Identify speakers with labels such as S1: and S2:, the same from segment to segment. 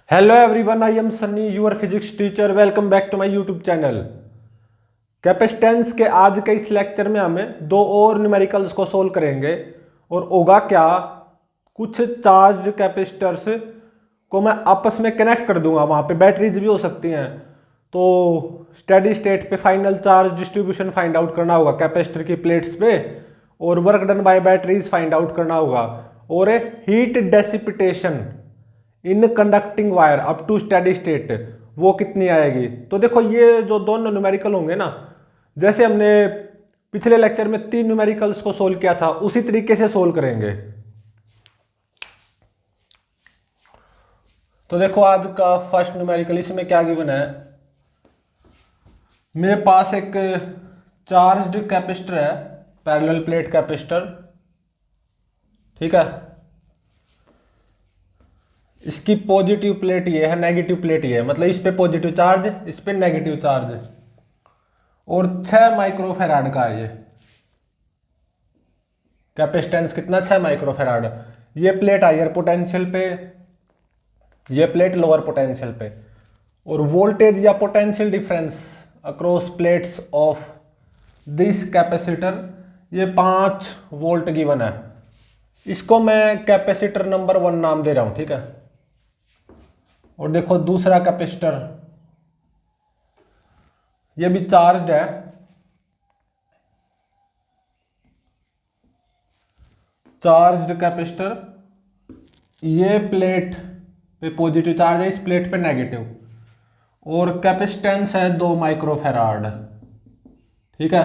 S1: Hello everyone, I am Sunny, your physics teacher. Welcome back to my YouTube channel. Capacitance के आज के इस lecture में हमें दो और न्यूमेरिकल्स को सोल्व करेंगे। और होगा क्या, कुछ चार्ज कैपेसिटर्स को मैं आपस में कनेक्ट कर दूंगा, वहाँ पे बैटरीज भी हो सकती हैं। तो स्टेडी स्टेट पे final charge distribution find out करना होगा कैपेसिटर की प्लेट्स पे, और work done by batteries find out करना होगा, और heat dissipation in conducting wire up to steady state वो कितनी आएगी। तो देखो, ये जो दोनों न्यूमेरिकल होंगे ना, जैसे हमने पिछले लेक्चर में तीन न्यूमेरिकल्स को सोल्व किया था, उसी तरीके से सोल्व करेंगे। तो देखो, आज का फर्स्ट न्यूमेरिकल, इसमें क्या गिवन है। मेरे पास एक चार्ज्ड कैपेसिटर है, पैरेलल प्लेट कैपेसिटर, ठीक है। इसकी पॉजिटिव प्लेट ये है, नेगेटिव प्लेट ये है, मतलब इस पे पॉजिटिव चार्ज, इस पे नेगेटिव चार्ज, और 6 माइक्रोफेराड का है ये कैपेसिटेंस। कितना? 6 माइक्रोफेराड। ये प्लेट हायर पोटेंशियल पे, ये प्लेट लोअर पोटेंशियल पे, और वोल्टेज या potential difference across plates of this capacitor ये 5 वोल्ट गिवन है। इसको मैं कैपेसिटर नंबर 1 नाम दे रहा हूं, ठीक है। और देखो दूसरा कैपेसिटर, ये भी चार्ज्ड है, चार्ज्ड कैपेसिटर। ये प्लेट पे पॉजिटिव चार्ज है, इस प्लेट पे नेगेटिव, और कैपेसिटेंस है 2 माइक्रोफेराड, ठीक है।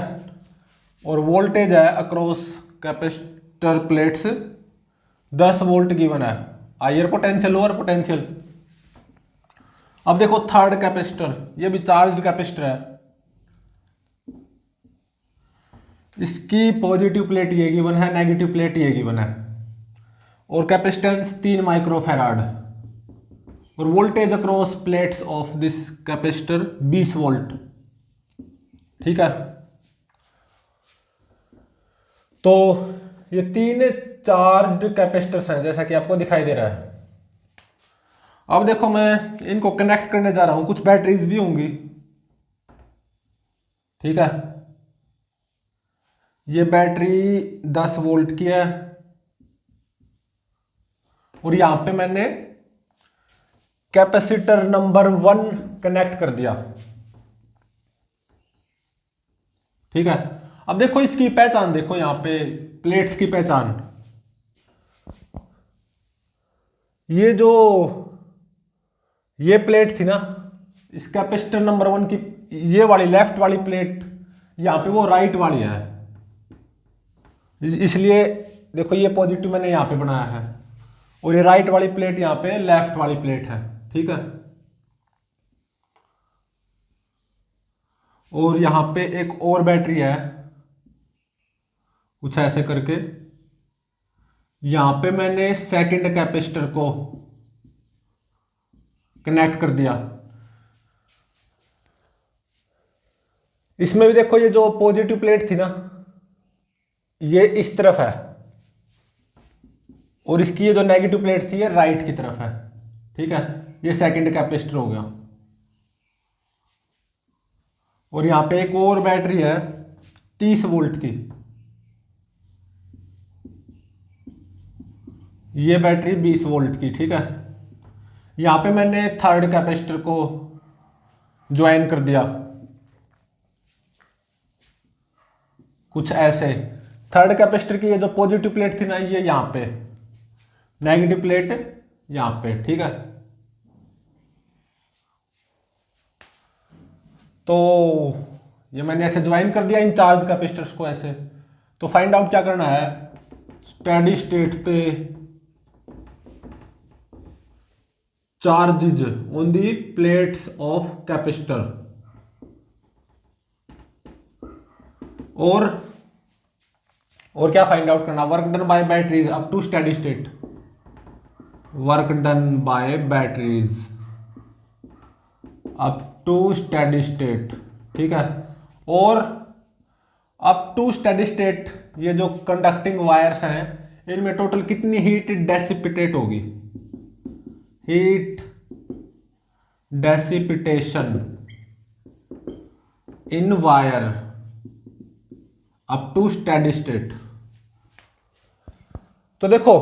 S1: और वोल्टेज है across capacitor plates 10 volt given है, हायर पोटेंशियल लोअर पोटेंशियल। अब देखो थर्ड कैपेसिटर, ये भी चार्ज्ड कैपेसिटर है, इसकी पॉजिटिव प्लेट ये गिवन है, नेगेटिव प्लेट ये गिवन है, और कैपेसिटेंस 3 माइक्रोफेराड, और voltage across plates of this capacitor 20 volt, ठीक है। तो ये तीन चार्ज्ड कैपेसिटर्स हैं, जैसा कि आपको दिखाई दे रहा है। अब देखो, मैं इनको कनेक्ट करने जा रहा हूं, कुछ बैटरीज भी होंगी, ठीक है। ये बैटरी 10 वोल्ट की है, और यहां पे मैंने कैपेसिटर नंबर 1 कनेक्ट कर दिया, ठीक है। अब देखो इसकी पहचान, देखो यहां पे प्लेट्स की पहचान। ये जो ये प्लेट थी ना, इस कैपेसिटर नंबर 1 की, ये वाली लेफ्ट वाली प्लेट, यहां पे वो राइट वाली है, इसलिए देखो ये पॉजिटिव मैंने यहां पे बनाया है, और ये राइट वाली प्लेट यहां पे लेफ्ट वाली प्लेट है, ठीक है। और यहां पे एक और बैटरी है, कुछ ऐसे करके। यहां पे मैंने सेकंड कैपेसिटर को कनेक्ट कर दिया। इसमें भी देखो, ये जो पॉजिटिव प्लेट थी ना, ये इस तरफ है, और इसकी ये जो नेगेटिव प्लेट थी ये राइट की तरफ है, ठीक है। ये सेकंड कैपेसिटर हो गया। और यहां पे एक और बैटरी है 30 वोल्ट की, ये बैटरी 20 वोल्ट की, ठीक है। यहां पे मैंने थर्ड कैपेसिटर को ज्वाइन कर दिया, कुछ ऐसे। थर्ड कैपेसिटर की ये जो पॉजिटिव प्लेट थी ना, ये यहां पे, नेगेटिव प्लेट यहां पे, ठीक है। तो ये मैंने ऐसे ज्वाइन कर दिया इन चार्ज कैपेसिटर्स को ऐसे। तो फाइंड आउट क्या करना है, स्टेडी स्टेट पे charges on the plates of capacitor, और क्या फाइंड आउट करना, work done by batteries up to steady state, work done by batteries up to steady state, ठीक है। और अप टू स्टेडी स्टेट ये जो कंडक्टिंग वायर्स हैं, इनमें टोटल कितनी हीट डेसिपिटेट होगी, heat dissipation in wire up to steady state. तो देखो,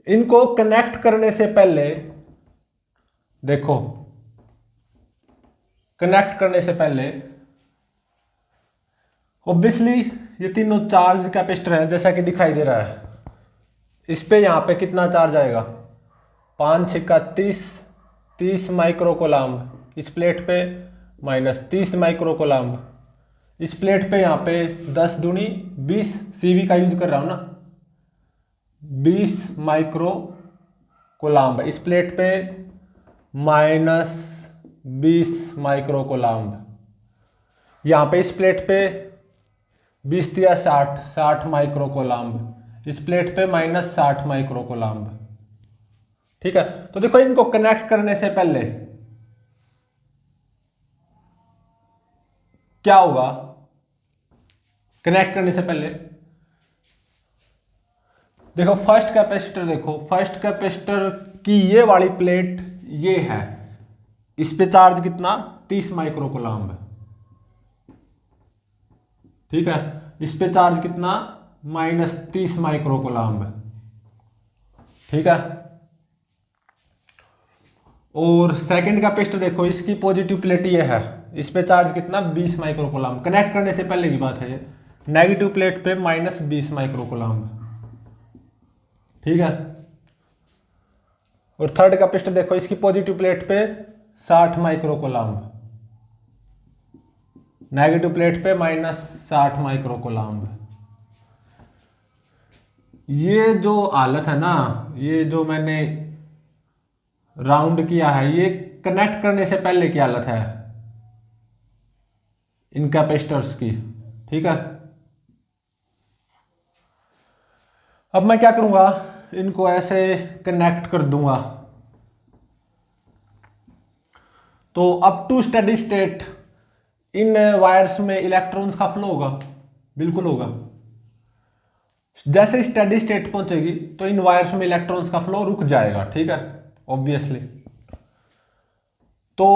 S1: इनको कनेक्ट करने से पहले, देखो कनेक्ट करने से पहले ऑब्वियसली ये तीनों चार्ज कैपेसिटर हैं जैसा कि दिखाई दे रहा है। इस पे यहां पे कितना चार्ज आएगा, 5 छिक्का 30, 30 माइक्रो कोलाम्ब। इस प्लेट पे -30 माइक्रो कोलाम्ब। इस प्लेट पे यहाँ पे 10 दूनी 20 सीवी का यूज कर रहा हूं ना, 20 माइक्रो कोलाम्ब। इस प्लेट पे -20 माइक्रो कोलाम्ब। यहाँ पे इस प्लेट पे 20 दिया 60, 60 माइक्रो कोलाम्ब। इस प्लेट पे -60 माइक्रो कोलाम्ब। ठीक है, तो देखो इनको कनेक्ट करने से पहले क्या होगा, कनेक्ट करने से पहले देखो फर्स्ट कैपेसिटर, देखो फर्स्ट कैपेसिटर की ये वाली प्लेट ये है, इस पे चार्ज कितना 30 माइक्रो कोलाम्ब। ठीक है, इस पे चार्ज कितना -30 माइक्रो कोलाम्ब। ठीक है, और सेकंड कैपेसिटर देखो, इसकी पॉजिटिव प्लेट ये है, इस पे चार्ज कितना 20 माइक्रो कोलाम्ब। कनेक्ट करने से पहले की बात है ये, नेगेटिव प्लेट पे -20 माइक्रो कोलाम्ब। ठीक है, और थर्ड कैपेसिटर देखो, इसकी पॉजिटिव प्लेट पे 60 माइक्रो कोलाम्ब, नेगेटिव प्लेट पे -60 माइक्रो कोलाम्ब। ये जो हालत है ना, ये जो मैंने राउंड किया है, ये कनेक्ट करने से पहले की हालत है इन कैपेसिटर्स की। ठीक है, अब मैं क्या करूंगा, इनको ऐसे कनेक्ट कर दूंगा। तो up to steady state in wires में इलेक्ट्रॉन्स का फ्लो होगा, बिल्कुल होगा। जैसे स्टेडी स्टेट पहुंचेगी तो इन वायर्स में इलेक्ट्रॉन्स का फ्लो रुक जाएगा। ठीक है, ऑब्वियसली। तो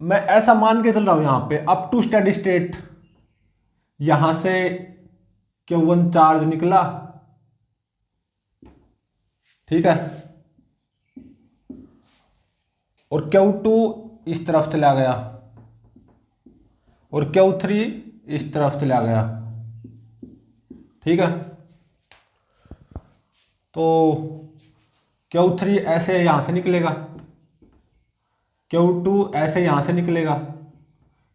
S1: मैं ऐसा मान के चल रहा हूं यहां पे अप टू स्टेडी स्टेट, यहां से Q1 चार्ज निकला। ठीक है, और Q2 इस तरफ चला गया और Q3 इस तरफ चला गया। ठीक है, तो Q3 ऐसे यहां से निकलेगा, Q2 ऐसे यहां से निकलेगा,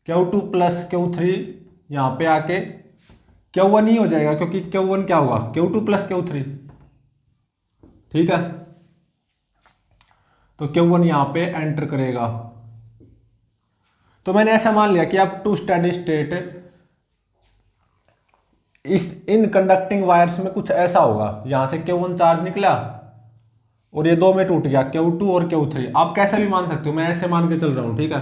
S1: Q2 प्लस Q3 यहां पे आके Q1 ही हो जाएगा, क्योंकि Q1 क्या होगा, Q2 प्लस Q3। ठीक है, तो Q1 यहां पे एंटर करेगा। तो मैंने ऐसा मान लिया कि अब टू स्टेडी स्टेट इस इन कंडक्टिंग वायर्स में कुछ ऐसा होगा, यहां से Q1 चार्ज निकला और ये दो में टूट गया, Q2 और Q3। आप कैसे भी मान सकते हो, मैं ऐसे मान के चल रहा हूं। ठीक है,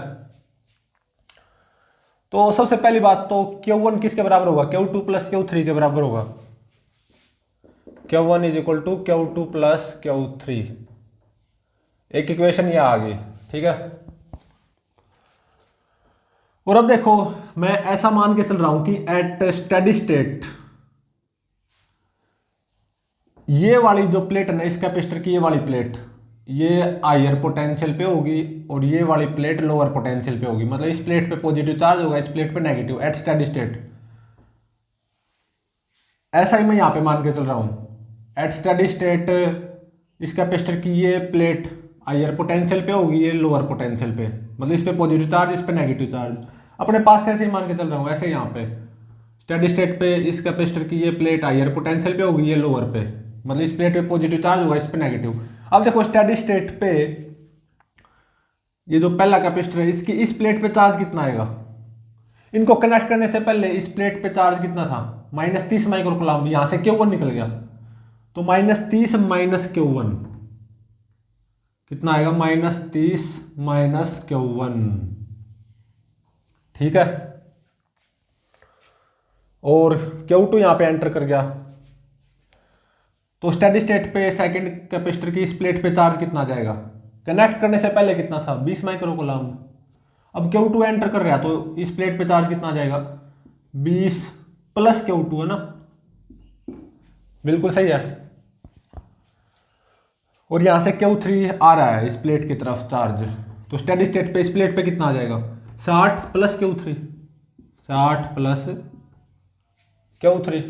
S1: तो सबसे पहली बात तो Q1 किसके बराबर होगा, Q2 प्लस Q3 के बराबर होगा। Q1 is equal to Q2 plus Q3। एक इक्वेशन ये आ गई। ठीक है, और अब देखो मैं ऐसा मान के चल रहा हूं कि एट स्टेडी स्टेट ये वाली जो प्लेट है ना, इस कैपेसिटर की ये वाली प्लेट, ये हायर पोटेंशियल पे होगी और ये वाली प्लेट लोअर पोटेंशियल पे होगी। मतलब इस प्लेट पे पॉजिटिव चार्ज होगा, इस प्लेट पे नेगेटिव, एट स्टेडी स्टेट। ऐसा ही मैं यहां पे मान के चल रहा हूं, एट स्टेडी स्टेट इस कैपेसिटर की ये प्लेट हायर पोटेंशियल पे होगी, ये लोअर पोटेंशियल पे। मतलब इस पे पॉजिटिव चार्ज, इस पे नेगेटिव चार्ज। अपने पास से ऐसे ही मान के चल रहा हूँ। ऐसे यहाँ पे स्टेडी स्टेट पे इस कैपेसिटर की ये प्लेट हायर पोटेंशियल पे होगी, ये लोअर पे। मतलब इस प्लेट पे पॉजिटिव चार्ज होगा, इस पे नेगेटिव। अब देखो स्टेडी स्टेट पे ये जो पहला कैपेसिटर है, इसकी इस प्लेट पे चार्ज कितना आएगा। इनको कनेक्ट करने से पहले इस प्लेट पे चार्ज कितना था, -30 माइक्रो कूलम्ब। यहां से Q1 निकल गया, तो -30 माइनस Q1 कितना आएगा, -30 माइनस Q1। ठीक है, और Q2 यहां पे एंटर कर गया। तो स्टेडी स्टेट पे सेकंड कैपेसिटर की इस प्लेट पे चार्ज कितना जाएगा, कनेक्ट करने से पहले कितना था 20 माइक्रो कूलम्ब। अब Q2 एंटर कर रहा है तो इस प्लेट पे चार्ज कितना आ जाएगा 20 प्लस Q2 है ना, बिल्कुल सही है। और यहां से Q3 आ रहा है इस प्लेट की तरफ चार्ज, तो स्टेडी स्टेट पे इस प्लेट पे कितना आ जाएगा 60 प्लस Q3, 60 प्लस Q3,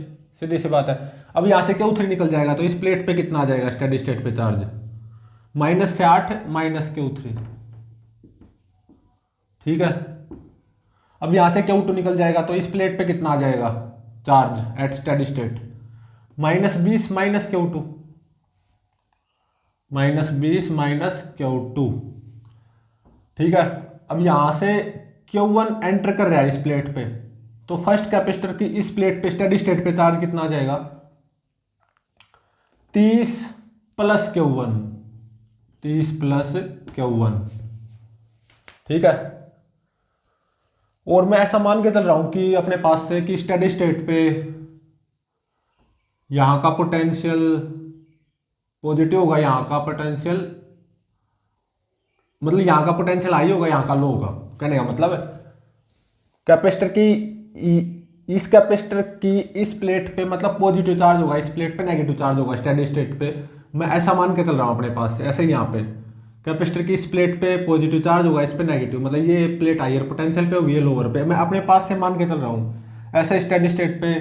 S1: सीधी सी बात है। अब यहां से Q3 निकल जाएगा तो इस प्लेट पे कितना आ जाएगा स्टेडी स्टेट पे चार्ज -60 माइनस Q3, ठीक है। अब यहां से Q2 निकल जाएगा तो इस प्लेट पे कितना आ जाएगा charge at steady state -20 minus Q2, -20 minus Q2, ठीक है। अब यहां से Q1 एंटर कर रहा है इस प्लेट पे, तो फर्स्ट कैपेसिटर की इस प्लेट पे स्टेडी स्टेट पे चार्ज कितना आ जाएगा 30 प्लस Q1, 30 प्लस Q1, ठीक है। और मैं ऐसा मान के चल रहा हूं कि अपने पास से कि स्टेडी स्टेट पे यहां का पोटेंशियल पॉजिटिव होगा, यहां का पोटेंशियल मतलब यहां का पोटेंशियल हाई होगा, यहां का लो होगा। कहने का मतलब कैपेसिटर की इस कैपेसिटर की इस प्लेट पे मतलब पॉजिटिव चार्ज होगा, इस प्लेट पे नेगेटिव चार्ज होगा स्टेडी स्टेट पे। मैं ऐसा मान के चल रहा हूं अपने पास से। ऐसे ही यहाँ पे कैपेसिटर की इस प्लेट पे पॉजिटिव चार्ज होगा, इस पे नेगेटिव, मतलब ये प्लेट हायर पोटेंशियल पे होगी, ये लोअर पे। मैं अपने पास से मान के चल रहा हूँ ऐसे स्टेडी स्टेट पे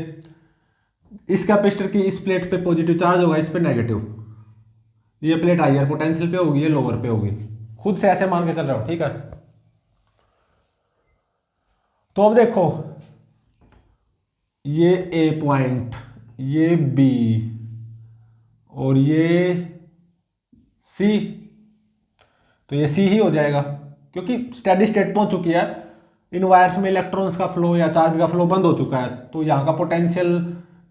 S1: इस कैपेसिटर की इस प्लेट पे पॉजिटिव चार्ज होगा, इस पे नेगेटिव, ये प्लेट हायर पोटेंशियल पे होगी, ये लोअर पे होगी। खुद से ऐसे मान के चल रहा हूँ, ठीक है। तो अब देखो ये ए पॉइंट, ये बी और ये सी, तो ये सी ही हो जाएगा क्योंकि स्टेडी स्टेट पहुंच चुकी है। इन वायर्स में इलेक्ट्रॉन्स का फ्लो या चार्ज का फ्लो बंद हो चुका है, तो यहाँ का पोटेंशियल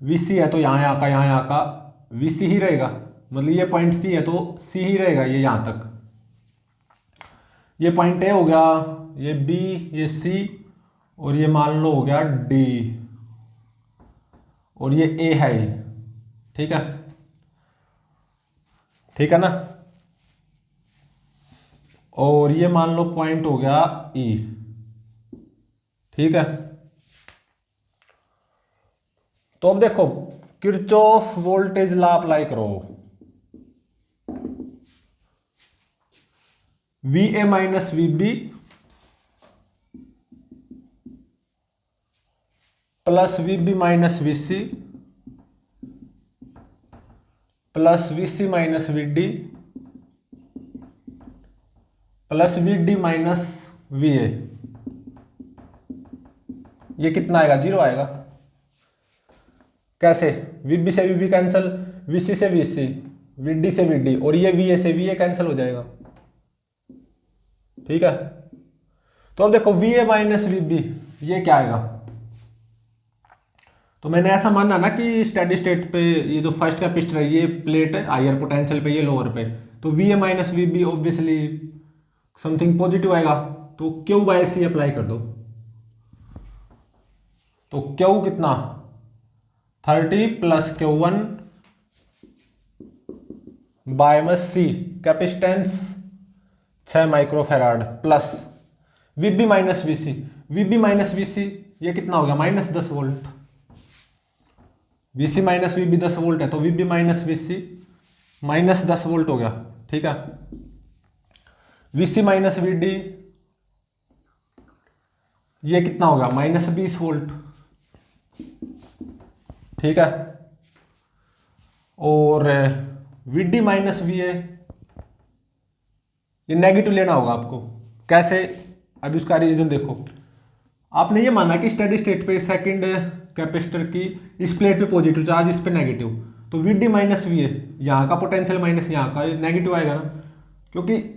S1: वीसी है, तो यहाँ का वीसी ही रहेगा। मतलब ये पॉइंट सी है तो सी ही रहेगा, ये यहाँ तक। ये पॉइंट ए हो गया, ये बी, ये सी और ये मान लो हो गया डी और ये ए है ही, ठीक है, ठीक है ना। और ये मान लो पॉइंट हो गया ई, ठीक है। तो अब देखो किरचॉफ वोल्टेज लॉ अप्लाई करो, V A minus V B plus V B minus V C plus V C minus V D plus V D minus V A, ये कितना आएगा 0 आएगा। कैसे, वी बी से V B cancel, V C से V C, V D से V D और ये वी ए से वी ए कैंसिल हो जाएगा, ठीक है। तो अब देखो V A minus V B ये क्या आएगा, तो मैंने ऐसा माना ना कि स्टेडी स्टेट पे ये जो फर्स्ट कैपेसिटर है ये प्लेट है हायर पोटेंशियल पे, ये लोअर पे, तो V A minus V B obviously something positive आएगा, तो क्यू बाय सी अप्लाई कर दो। तो क्यू कितना 30 प्लस Q1 बाय में C capacitance 6 microfarad plus VB minus VC, VB minus VC ये कितना हो गया -10 volt, VC minus VB 10 volt है तो वीबी माइनस वीसी -10 वोल्ट हो गया, ठीक है। वीसी माइनस वीडी ये कितना होगा -20 वोल्ट, ठीक है। और वीडी माइनस वी ए ये नेगेटिव लेना होगा आपको। कैसे, अभी उसका रीजन देखो। आपने ये माना कि स्टेडी स्टेट पे सेकंड कैपेसिटर की इस प्लेट पे पॉजिटिव चार्ज, इस पे नेगेटिव, तो वीडी माइनस वी ए यहाँ का पोटेंशियल माइनस यहाँ का नेगेटिव आएगा ना, क्योंकि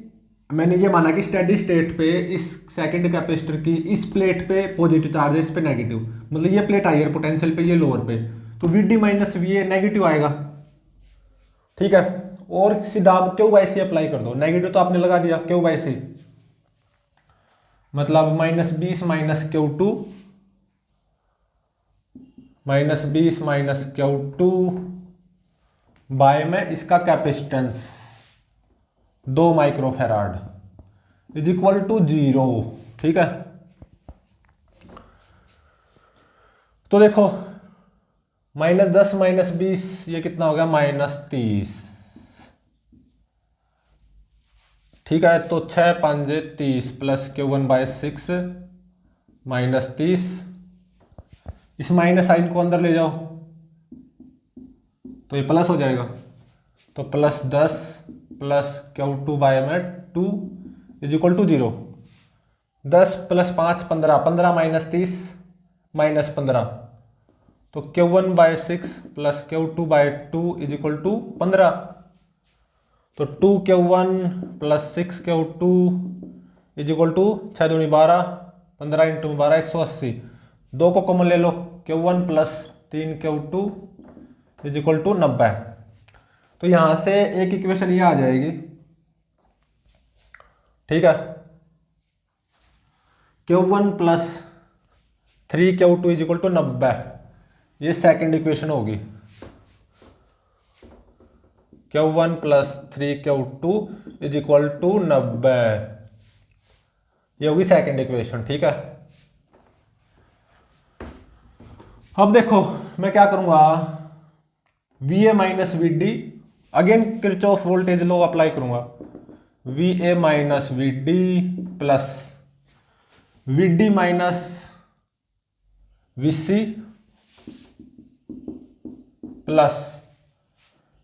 S1: मैंने ये माना कि स्टेडी स्टेट पे इस सेकंड कैपेसिटर की इस प्लेट पे पॉजिटिव चार्ज है, इस पे नेगेटिव, मतलब ये प्लेट हायर पोटेंशियल पे, ये लोअर पे, तो VD minus V A negative आएगा, ठीक है। और सीधा आप क्यू बाई सी अप्लाई कर दो, नेगेटिव तो आपने लगा दिया, क्यू बाई सी मतलब -20 minus Q2 -20 minus Q2 by में इसका capacitance 2 microfarad is equal to 0। ठीक है, तो देखो -10 -20 ये कितना हो गया -30। ठीक है, तो 6 5 30 प्लस Q1/6 -30। इस माइनस साइन को अंदर ले जाओ तो ये प्लस हो जाएगा, तो +10 plus Q2/2 is equal to 0। 10 + 5 15, 15 - 30 -15, तो Q1/6 plus Q2/2 is equal to 15। तो 2Q1 plus 6Q2 is equal to 6 दूनी 12, 15 × 12 180। 2 को कॉमन ले लो, Q1 plus 3Q2 is equal to 90। तो यहां से एक इक्वेशन ये आ जाएगी। ठीक है, Q1 plus 3Q2 is equal to 90, ये सेकेंड इक्वेशन होगी। Q1 plus 3Q2 is equal to 90, ये होगी सेकेंड इक्वेशन। ठीक है, अब देखो मैं क्या करूंगा, VA minus VD, again Kirchhoff voltage law apply करूंगा। VA minus VD plus VD minus VC plus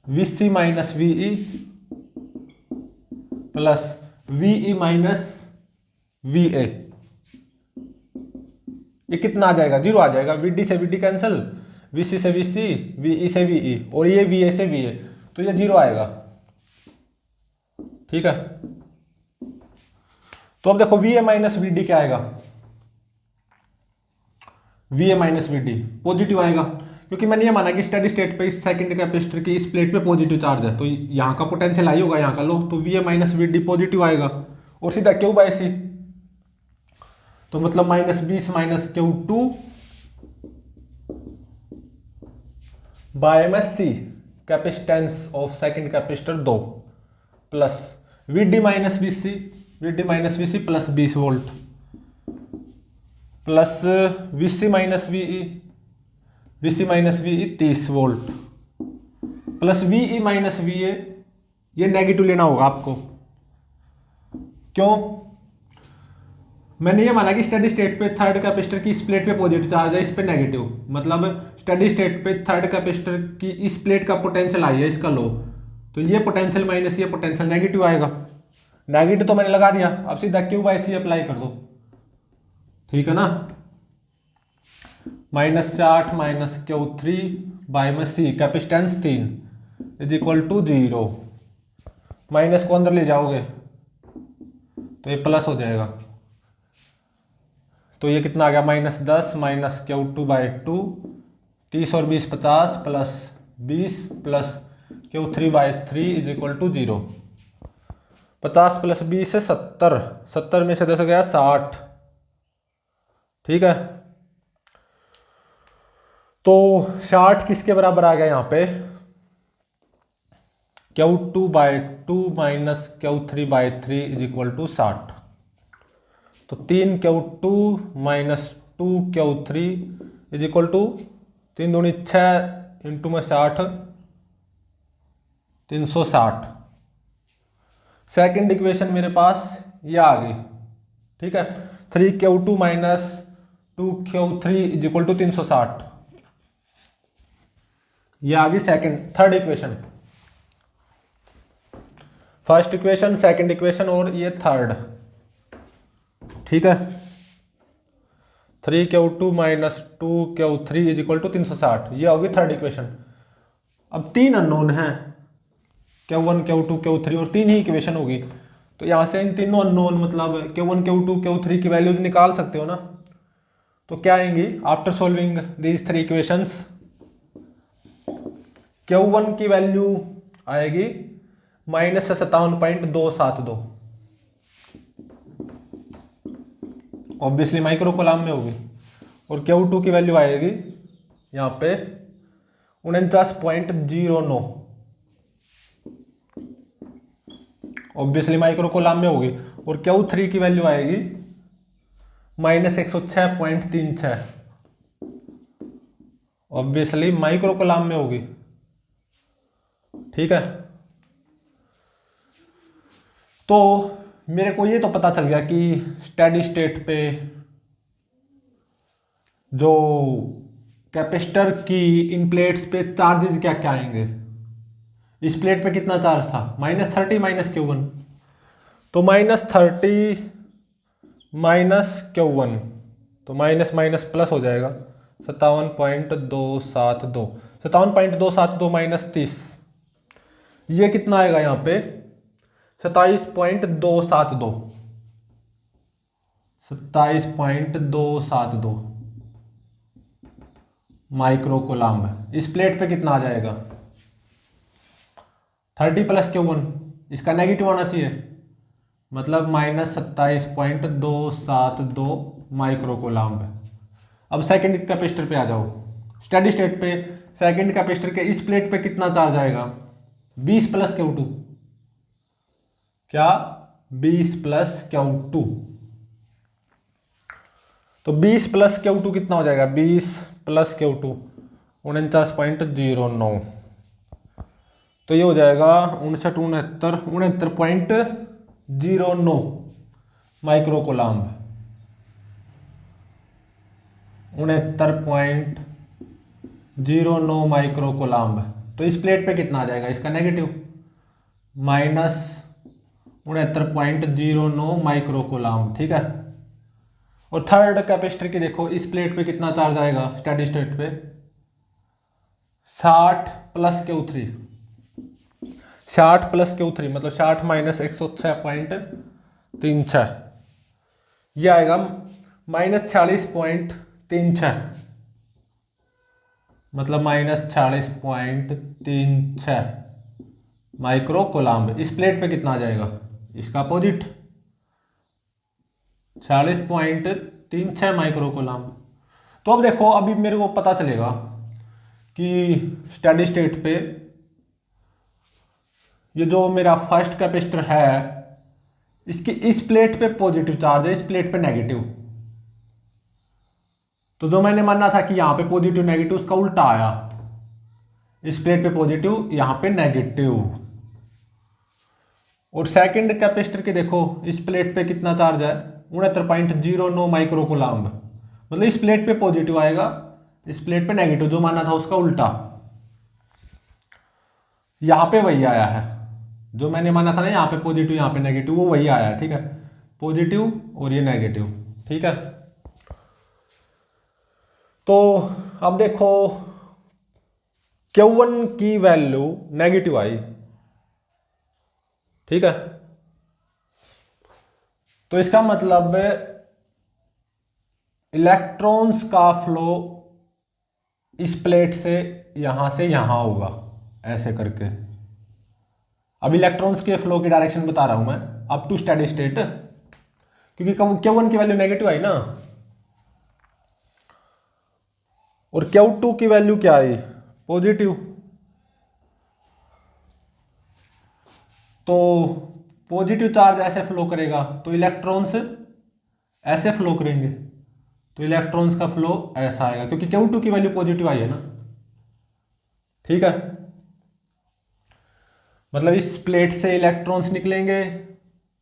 S1: VC minus VE plus VE minus VA। ये कितना आ जाएगा, 0 आ जाएगा। VD से VD कैंसिल, VC से VC, VE से VE, और ये VA से VA, तो ये 0 आएगा। ठीक है, तो अब देखो VA माइनस VD क्या आएगा, VA माइनस VD पॉजिटिव आएगा, क्योंकि मैंने ये माना कि स्टेडी स्टेट पे इस सेकंड कैपेसिटर की इस प्लेट पे पॉजिटिव चार्ज है, तो यहाँ का पोटेंशियल हाई होगा, यहाँ का लो, तो VA माइनस VD पॉजिटिव आएगा। और सीधा Q/C, तो मतलब -20 - Q2 by C capacitance of second capacitor 2 plus VD minus VC plus 20 volt plus VC minus VE 30 volt plus VE minus VA, ये नेगेटिव लेना होगा आपको। क्यों, मैंने ये माना कि स्टेडी स्टेट पे थर्ड कैपेसिटर की इस प्लेट पे पॉजिटिव चार्ज है, इस पे नेगेटिव, मतलब स्टेडी स्टेट पे थर्ड कैपेसिटर की इस प्लेट का पोटेंशियल हाई है, इसका लो, तो ये पोटेंशियल माइनस ये पोटेंशियल नेगेटिव आएगा। नेगेटिव तो मैंने लगा दिया, अब सीधा Q/C अप्लाई कर दो। ठीक है ना, -8 - Q3/C capacitance 3 is equal to 0। Minus को अंदर ले जाओगे तो ये प्लस हो जाएगा, तो ये कितना आ गया, -10 - Q2/2, 30 और 20 50 plus 20 plus Q3/3 is equal to 0। 50 plus 20 है 70, 70 में से 10 गया 60। ठीक है, तो 60 किसके बराबर आ गया यहाँ पे, Q2/2 minus Q3/3 is equal to 60। तो 3Q2 minus 2Q3 is equal to 3 दूनी 6 इंटू में 60, 360। सेकेंड इक्वेशन मेरे पास ये आ गई। ठीक है, 3Q2 minus 2Q3 is equal to 360, ये आ गई third equation. First equation, second equation और ये थर्ड। ठीक है, 3Q2 minus 2Q3 is equal to 360, ये होगी थर्ड इक्वेशन। अब 3 अननोन है, Q1 Q2 Q3, और 3 ही इक्वेशन होगी, तो यहां से इन तीनों अननोन मतलब Q1 Q2 Q3 की वैल्यूज निकाल सकते हो ना। तो क्या आएंगी after solving these 3 equations, Q1 की वैल्यू आएगी -57.272, ऑब्वियसली माइक्रो कोलाम में होगी, और Q2 की वैल्यू आएगी यहाँ पे 49.09, ऑब्वियसली माइक्रो कोलाम में होगी। और Q3 की वैल्यू आएगी -106.36, ऑब्वियसली माइक्रो कोलाम में होगी। ठीक है, तो मेरे को ये तो पता चल गया कि स्टेडी स्टेट पे जो कैपेसिटर की इन प्लेट्स पे चार्जेस क्या क्या आएंगे। इस प्लेट पे कितना चार्ज था, -30 माइनस Q1, तो -30 माइनस Q1, तो माइनस माइनस प्लस हो जाएगा 57.272, 57.272 -30, ये कितना आएगा यहाँ पे 27.272, 27.272 माइक्रो कोलाम्ब। इस प्लेट पे कितना आ जाएगा 30 + Q1, इसका नेगेटिव आना चाहिए, मतलब -27.272 माइक्रो कोलाम्ब। अब सेकंड कैपेसिटर पे आ जाओ। स्टेडी स्टेट पे सेकंड कैपेसिटर के इस प्लेट पे कितना चार्ज आएगा 20 + Q2, क्या 20 + Q2, तो 20 + Q2 कितना हो जाएगा 20 + Q2 49.09, तो ये हो जाएगा 69 माइक्रो कोलाम्ब, 69.09 माइक्रो कोलाम्ब। तो इस प्लेट पे कितना आ जाएगा, इसका नेगेटिव -69.09 माइक्रो कोलाम्ब। ठीक है, और थर्ड कैपेसिटर की देखो, इस प्लेट पे कितना चार्ज आएगा स्टेडी स्टेट पे 60 + Q3, 60 + Q3 मतलब 60 - 106.36, ये आएगा -46.36, मतलब -46.36 माइक्रो कोलाम्ब। इस प्लेट पे कितना आ जाएगा, इसका अपोजिट 46.36 माइक्रो कोलाम्ब। तो अब देखो, अभी मेरे को पता चलेगा कि स्टेडी स्टेट पे ये जो मेरा फर्स्ट कैपेसिटर है, इसकी इस प्लेट पे पॉजिटिव चार्ज है, इस प्लेट पे नेगेटिव। तो जो मैंने माना था कि यहां पे पॉजिटिव नेगेटिव, उसका उल्टा आया, इस प्लेट पे पॉजिटिव यहां पे नेगेटिव। और सेकंड कैपेसिटर के देखो, इस प्लेट पे कितना चार्ज है 69.09 माइक्रो कोलाम्ब, मतलब इस प्लेट पे पॉजिटिव आएगा, इस प्लेट पे नेगेटिव, जो माना था उसका उल्टा। यहां पे वही आया है, जो मैंने माना था ना यहां पे पॉजिटिव यहां पे नेगेटिव, वो वही आया है। ठीक है, पॉजिटिव और ये नेगेटिव। ठीक है, तो अब देखो Q1 की वैल्यू नेगेटिव आई। ठीक है, तो इसका मतलब इलेक्ट्रॉन्स का फ्लो इस प्लेट से यहां होगा, ऐसे करके। अब इलेक्ट्रॉन्स के फ्लो की डायरेक्शन बता रहा हूं मैं अप टू स्टेडी स्टेट, क्योंकि Q1 की वैल्यू नेगेटिव आई ना, और Q2 की वैल्यू क्या आई पॉजिटिव। तो पॉजिटिव चार्ज ऐसे फ्लो करेगा तो इलेक्ट्रॉन्स ऐसे फ्लो करेंगे, तो इलेक्ट्रॉन्स का फ्लो ऐसा आएगा, क्योंकि Q2 की वैल्यू पॉजिटिव आई है ना। ठीक है, मतलब इस प्लेट से इलेक्ट्रॉन्स निकलेंगे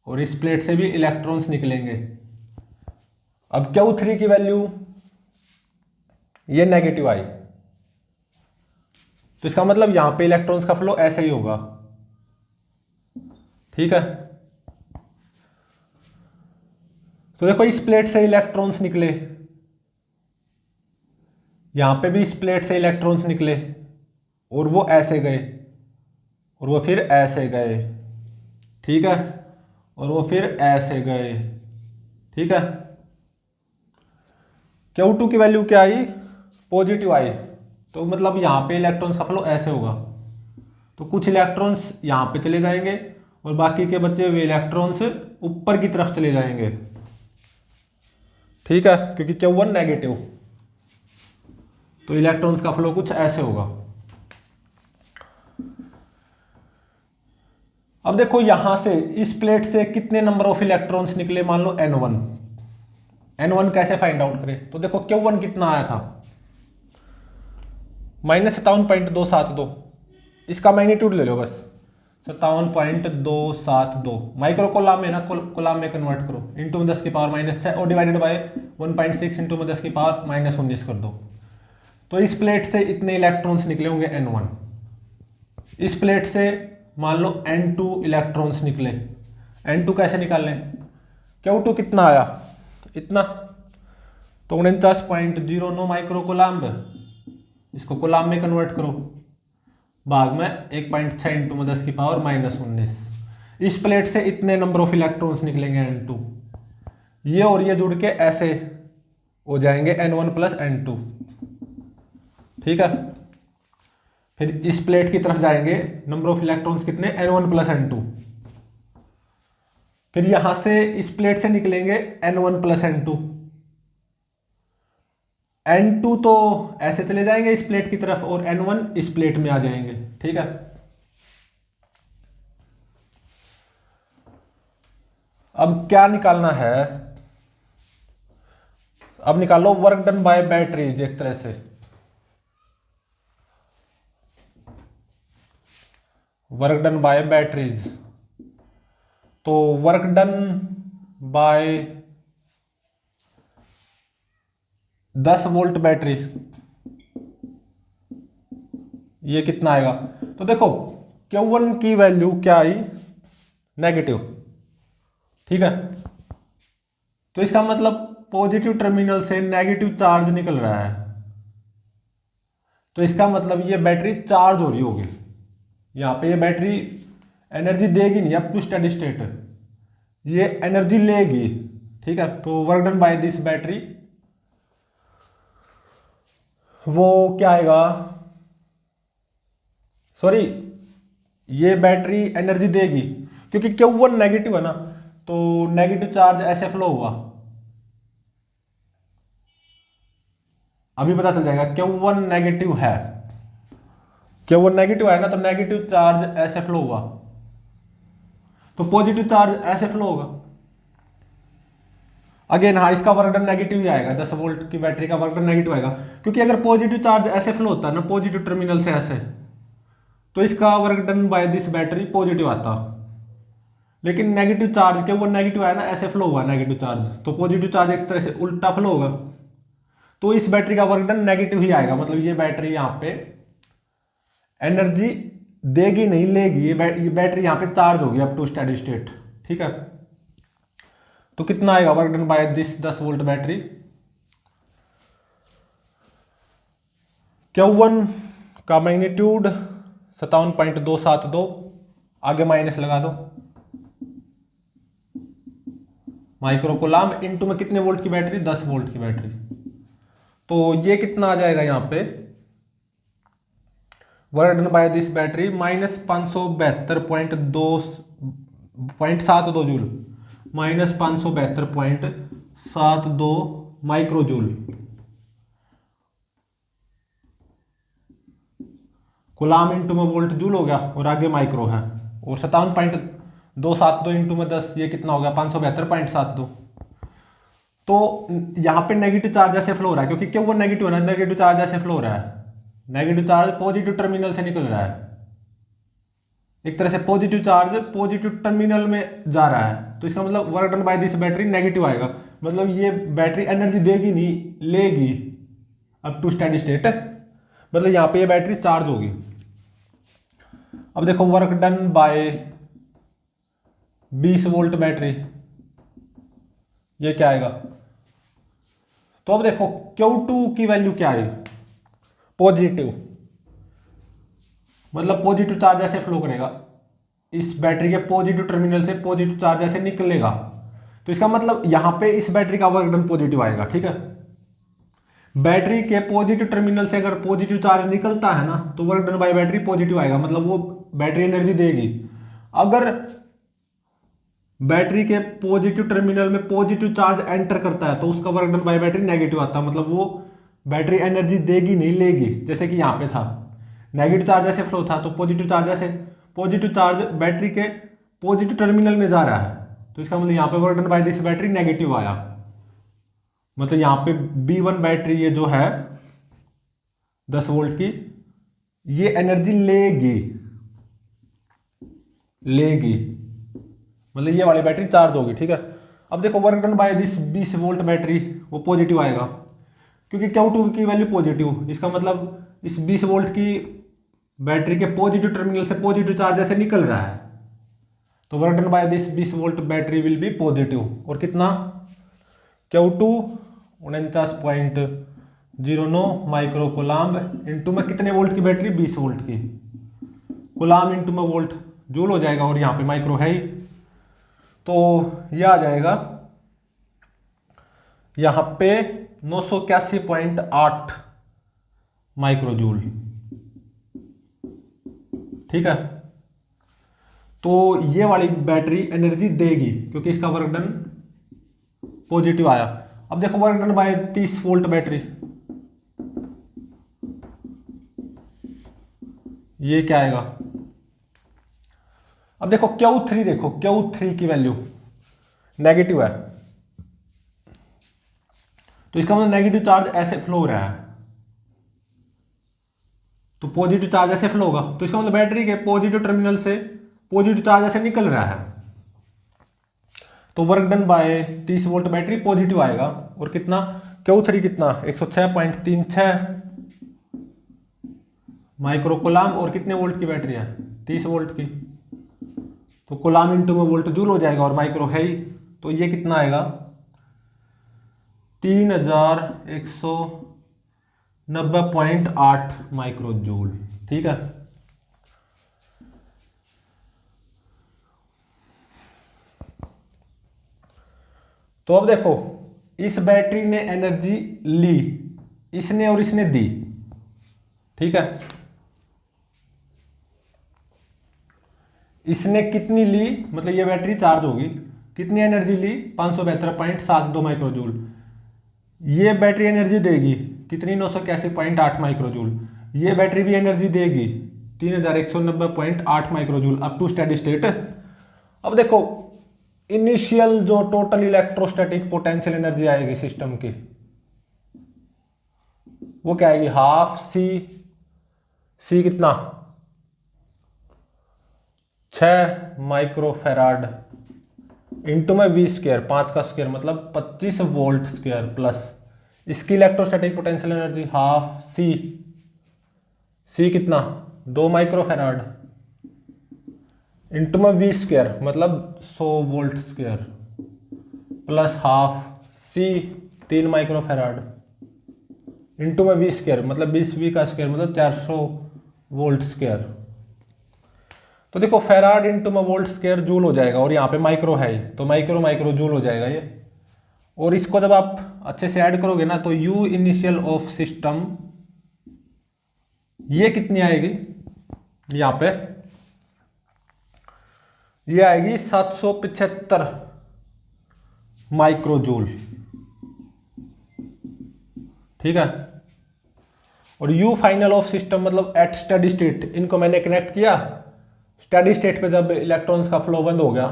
S1: और इस प्लेट से भी इलेक्ट्रॉन्स निकलेंगे। अब Q3 की वैल्यू ये नेगेटिव आई, तो इसका मतलब यहां पे इलेक्ट्रॉन्स का फ्लो ऐसे ही होगा। ठीक है, तो देखो इस प्लेट से इलेक्ट्रॉन्स निकले, यहां पे भी इस प्लेट से इलेक्ट्रॉन्स निकले और वो ऐसे गए और वो फिर ऐसे गए। ठीक है, और वो फिर ऐसे गए। ठीक है, Q2 की वैल्यू क्या आई पॉजिटिव आई, तो मतलब यहां पे इलेक्ट्रॉन्स का फ्लो ऐसे होगा, तो कुछ इलेक्ट्रॉन्स यहां पे चले जाएंगे और बाकी के बचे हुए इलेक्ट्रॉन्स ऊपर की तरफ चले जाएंगे। ठीक है, क्योंकि Q1 नेगेटिव, तो इलेक्ट्रॉन्स का फ्लो कुछ ऐसे होगा। अब देखो यहां से इस प्लेट से कितने नंबर ऑफ इलेक्ट्रॉन्स निकले, मान लो N1। N1 कैसे फाइंड आउट करें, तो देखो Q1 कितना आया था, -57.272। इसका मैग्नीट्यूड ले लो बस, 57.272 माइक्रो कोलाम में ना, कोलाम में कन्वर्ट करो, इंटू में 10 की पावर -6 और डिवाइडेड बाय 1.6 इंटू में 10 की पावर -19 कर दो। तो इस प्लेट से इतने इलेक्ट्रॉन्स निकले होंगे N1। इस प्लेट से मान लो N2 इलेक्ट्रॉन्स निकले। N2 कैसे निकाल लें, Q2 कितना आया, इतना, तो 49.09 माइक्रो कोलाम्ब। इसको कोलाम में कन्वर्ट करो, भाग में 1.6 इंटू में 10 की पावर -19। इस प्लेट से इतने नंबर ऑफ इलेक्ट्रॉन्स निकलेंगे N2। ये और ये जुड़ के ऐसे हो जाएंगे N1 प्लस N2, ठीक है। फिर इस प्लेट की तरफ जाएंगे, नंबर ऑफ इलेक्ट्रॉन्स कितने, N1 प्लस N2। फिर यहां से इस प्लेट से निकलेंगे N1 प्लस N2। N2 तो ऐसे चले जाएंगे इस प्लेट की तरफ और N1 इस प्लेट में आ जाएंगे, ठीक है। अब क्या निकालना है, अब निकालो वर्क डन बाय बैटरीज। एक तरह से वर्क डन बाय बैटरीज, तो work done bye 10 volt battery, ये कितना आएगा, तो देखो Q1 की वैल्यू क्या आई, नेगेटिव, ठीक है। तो इसका मतलब पॉजिटिव टर्मिनल से नेगेटिव चार्ज निकल रहा है, तो इसका मतलब ये बैटरी चार्ज हो रही होगी। यहां पे ये बैटरी एनर्जी देगी नहीं अप टू स्टेडी स्टेट, ये एनर्जी लेगी, ठीक है। तो work done by this battery वो क्या आएगा, सॉरी, ये बैटरी एनर्जी देगी क्योंकि Q1 नेगेटिव है ना, तो नेगेटिव चार्ज ऐसे फ्लो हुआ, अभी पता चल जाएगा। Q1 नेगेटिव है, Q1 नेगेटिव है ना, तो नेगेटिव चार्ज ऐसे फ्लो हुआ, तो पॉजिटिव चार्ज ऐसे फ्लो होगा। अगेन हाँ, इसका वर्क डन नेगेटिव ही आएगा, 10 वोल्ट की बैटरी का वर्क डन नेगेटिव आएगा, क्योंकि अगर पॉजिटिव चार्ज ऐसे फ्लो होता है ना, पॉजिटिव टर्मिनल से ऐसे, तो इसका work done by this battery positive आता। लेकिन नेगेटिव चार्ज के वो नेगेटिव आया ना, ऐसे फ्लो हुआ नेगेटिव चार्ज, तो पॉजिटिव चार्ज एक तरह से उल्टा फ्लो होगा, तो इस बैटरी का वर्क डन नेगेटिव ही आएगा। मतलब ये बैटरी यहाँ पे एनर्जी देगी नहीं, लेगी, ये बैटरी यहाँ पे चार्ज होगी अप टू स्टेडी स्टेट, ठीक है। तो कितना आएगा work done by this 10 volt battery, Q1 का मैग्नीट्यूड 57.272, आगे माइनस लगा दो, माइक्रो कोलाम, इनटू में कितने वोल्ट की बैटरी, 10 वोल्ट की बैटरी, तो ये कितना आ जाएगा यहाँ पे work done by this battery, -572.72 joule, -572.72 micro joule. Coulomb into में वोल्ट जूल हो गया और आगे माइक्रो है, और 57.272 इंटू में 10, ये कितना हो गया 572.72। तो यहां पे नेगेटिव चार्ज ऐसे फ्लो हो रहा है, क्योंकि Q1 नेगेटिव है ना, नेगेटिव चार्ज ऐसे फ्लो हो रहा है, नेगेटिव चार्ज पॉजिटिव टर्मिनल से निकल रहा है, एक तरह से पॉजिटिव चार्ज पॉजिटिव टर्मिनल में जा रहा है, तो इसका मतलब work done by this battery negative आएगा। मतलब ये बैटरी एनर्जी देगी नहीं, लेगी अप टू स्टेडी स्टेट, मतलब यहां पे ये बैटरी चार्ज होगी। अब देखो work done bye 20 volt battery, ये क्या आएगा, तो अब देखो Q2 की वैल्यू क्या आई, पॉजिटिव, मतलब पॉजिटिव चार्ज ऐसे फ्लो करेगा, इस बैटरी के पॉजिटिव टर्मिनल से पॉजिटिव चार्ज ऐसे निकलेगा, तो इसका मतलब यहां पे इस बैटरी का वर्क डन पॉजिटिव आएगा, ठीक है। बैटरी के पॉजिटिव टर्मिनल से अगर पॉजिटिव चार्ज निकलता है ना, तो work done bye battery positive आएगा, मतलब वो बैटरी एनर्जी देगी। अगर बैटरी के पॉजिटिव टर्मिनल में पॉजिटिव चार्ज एंटर करता है, तो उसका work done bye battery negative आता है, मतलब वो बैटरी एनर्जी देगी नहीं, लेगी। जैसे कि यहाँ पे था नेगेटिव चार्ज ऐसे फ्लो था, तो पॉजिटिव चार्ज ऐसे, पॉजिटिव चार्ज बैटरी के पॉजिटिव टर्मिनल में जा रहा है, तो इसका मतलब यहाँ पे work done by this battery negative आया। मतलब यहाँ पे B1 बैटरी ये जो है 10 वोल्ट की, ये एनर्जी लेगी, मतलब ये वाली बैटरी चार्ज होगी। ठीक है, अब देखो work done by this 20 volt battery, वो पॉजिटिव आएगा क्योंकि Q2 की वैल्यू पॉजिटिव, इसका मतलब इस 20 वोल्ट की बैटरी के पॉजिटिव टर्मिनल से पॉजिटिव चार्ज ऐसे निकल रहा है, तो work done by this 20 volt battery will be positive. और कितना, Q2 49.09 माइक्रो कोलाम्ब इंटू में कितने वोल्ट की बैटरी, 20 वोल्ट की, कोलाम्ब इंटू में वोल्ट जूल हो जाएगा, और यहाँ पे माइक्रो है ही, तो यह आ जाएगा यहाँ पे 981.8 माइक्रो जूल। ठीक है, तो ये वाली बैटरी एनर्जी देगी क्योंकि इसका वर्क डन पॉजिटिव आया। अब देखो work done bye 30 volt battery, ये क्या आएगा। अब देखो Q3, देखो Q3 की वैल्यू नेगेटिव है, तो इसका मतलब नेगेटिव चार्ज ऐसे फ्लो हो रहा है, तो पॉजिटिव चार्ज ऐसे फ्लो होगा, तो इसका मतलब बैटरी के पॉजिटिव टर्मिनल से पॉजिटिव चार्ज ऐसे निकल रहा है, तो work done bye 30 volt battery positive आएगा। और कितना, Q3 कितना 106.36 माइक्रो कोलाम, और कितने वोल्ट की बैटरी है, 30 वोल्ट की, तो कोलाम इंटू में वोल्ट जूल हो जाएगा, और माइक्रो है ही, तो ये कितना आएगा 3190.8 माइक्रो जूल। ठीक है, तो अब देखो इस बैटरी ने एनर्जी ली, इसने और इसने दी। ठीक है, इसने कितनी ली, मतलब ये बैटरी चार्ज होगी, कितनी एनर्जी ली, 572.72 माइक्रो जूल। ये बैटरी एनर्जी देगी कितनी, 981.8 माइक्रो जूल। ये बैटरी भी एनर्जी देगी 3190.8 micro joule up to steady state. अब देखो इनिशियल जो टोटल इलेक्ट्रोस्टैटिक पोटेंशियल एनर्जी आएगी सिस्टम की, वो क्या आएगी, हाफ सी कितना 6 माइक्रो फेराड इंटू में V स्क्वायर, 5 का स्क्वायर मतलब 25 वोल्ट स्क्वायर, प्लस इसकी electrostatic potential energy half C कितना 2 माइक्रो फेराड इंटू में V स्क्वायर मतलब 100 volt square, plus half C 3 micro farad into में V स्क्वायर मतलब 20V का स्क्वायर मतलब 400 वोल्ट स्क्वायर। तो देखो फेराड इंटू में वोल्ट स्क्वायर जूल हो जाएगा, और यहाँ पे माइक्रो है ही, तो माइक्रो जूल हो जाएगा ये। और इसको जब आप अच्छे से ऐड करोगे ना, तो U इनिशियल ऑफ सिस्टम ये कितनी आएगी, यहाँ पे ये आएगी 775 माइक्रो जूल। ठीक है, और U फाइनल ऑफ सिस्टम मतलब एट स्टेडी स्टेट, इनको मैंने कनेक्ट किया, स्टेडी स्टेट पे जब इलेक्ट्रॉन्स का फ्लो बंद हो गया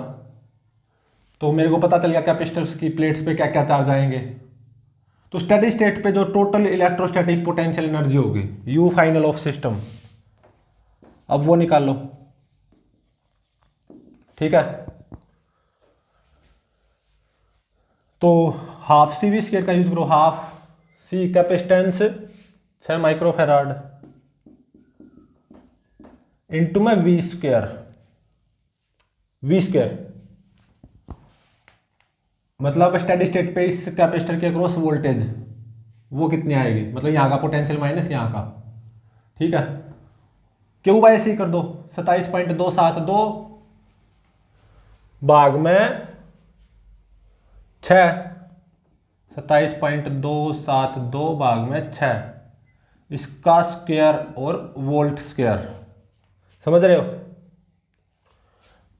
S1: तो मेरे को पता चल गया कैपेसिटर्स की प्लेट्स पे क्या क्या चार्ज आएंगे। तो स्टेडी स्टेट पे जो टोटल इलेक्ट्रोस्टैटिक पोटेंशियल एनर्जी होगी U फाइनल ऑफ सिस्टम, अब वो निकाल लो। ठीक है, तो हाफ सी वी स्क्वायर का यूज करो, half C capacitance 6 micro farad into में V स्क्वायर मतलब स्टेडी स्टेट पे इस कैपेसिटर के अक्रॉस वोल्टेज वो कितनी आएगी, मतलब यहाँ का पोटेंशियल माइनस यहाँ का। ठीक है, क्यू बाय सी कर दो, 27.272 भाग में 6, 27.272 भाग में 6, इसका स्क्वायर और वोल्ट स्क्वायर, समझ रहे हो,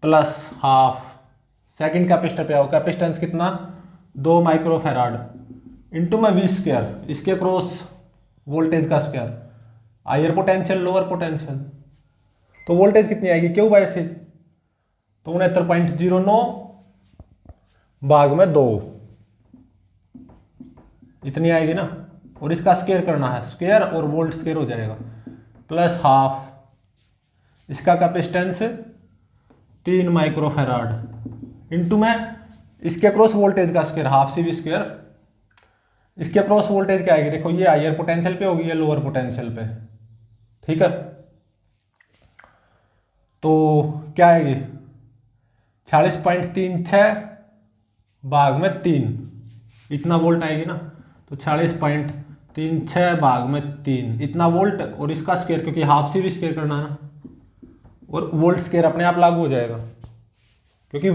S1: प्लस हाफ सेकंड कैपेसिटर पे आओ, कैपेसिटेंस कितना 2 माइक्रो फेराड इंटू में V स्क्वायर, इसके क्रॉस वोल्टेज का square, higher potential lower potential, तो वोल्टेज कितनी आएगी क्यू बाय सी तो 69.09 भाग में 2 इतनी आएगी ना, और इसका स्क्वायर करना है, स्क्वायर और वोल्ट स्क्वायर हो जाएगा, प्लस हाफ इसका कैपेसिटेंस 3 माइक्रोफैराड इंटू में इसके क्रॉस वोल्टेज का square half C V square, इसके क्रॉस वोल्टेज क्या आएगी, देखो ये हायर पोटेंशियल पे होगी, ये लोअर पोटेंशियल पे, ठीक है। तो क्या आएगी 46.36 भाग में 3 इतना वोल्ट आएगी ना, तो 46.36 भाग में 3 इतना वोल्ट, और इसका स्क्वायर क्योंकि हाफ सी भी स्क्वायर करना है ना, और वोल्ट स्क्वायर अपने आप लागू हो जाएगा क्योंकि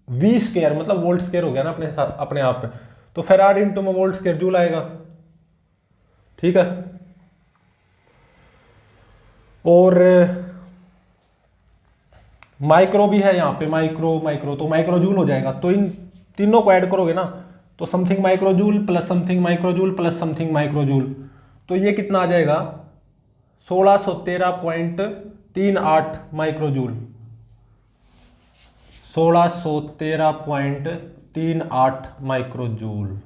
S1: वी स्क्वायर मतलब वोल्ट स्क्वायर हो गया ना अपने साथ अपने आप पे, तो फैराड इंटू में वोल्ट स्क्वायर जूल आएगा, ठीक है। और माइक्रो भी है यहाँ पे, माइक्रो तो माइक्रो जूल हो जाएगा, तो इन तीनों को ऐड करोगे ना तो something micro joule plus something micro joule plus something micro joule, तो ये कितना आ जाएगा 1613.38 micro joule, 1613.38 micro joule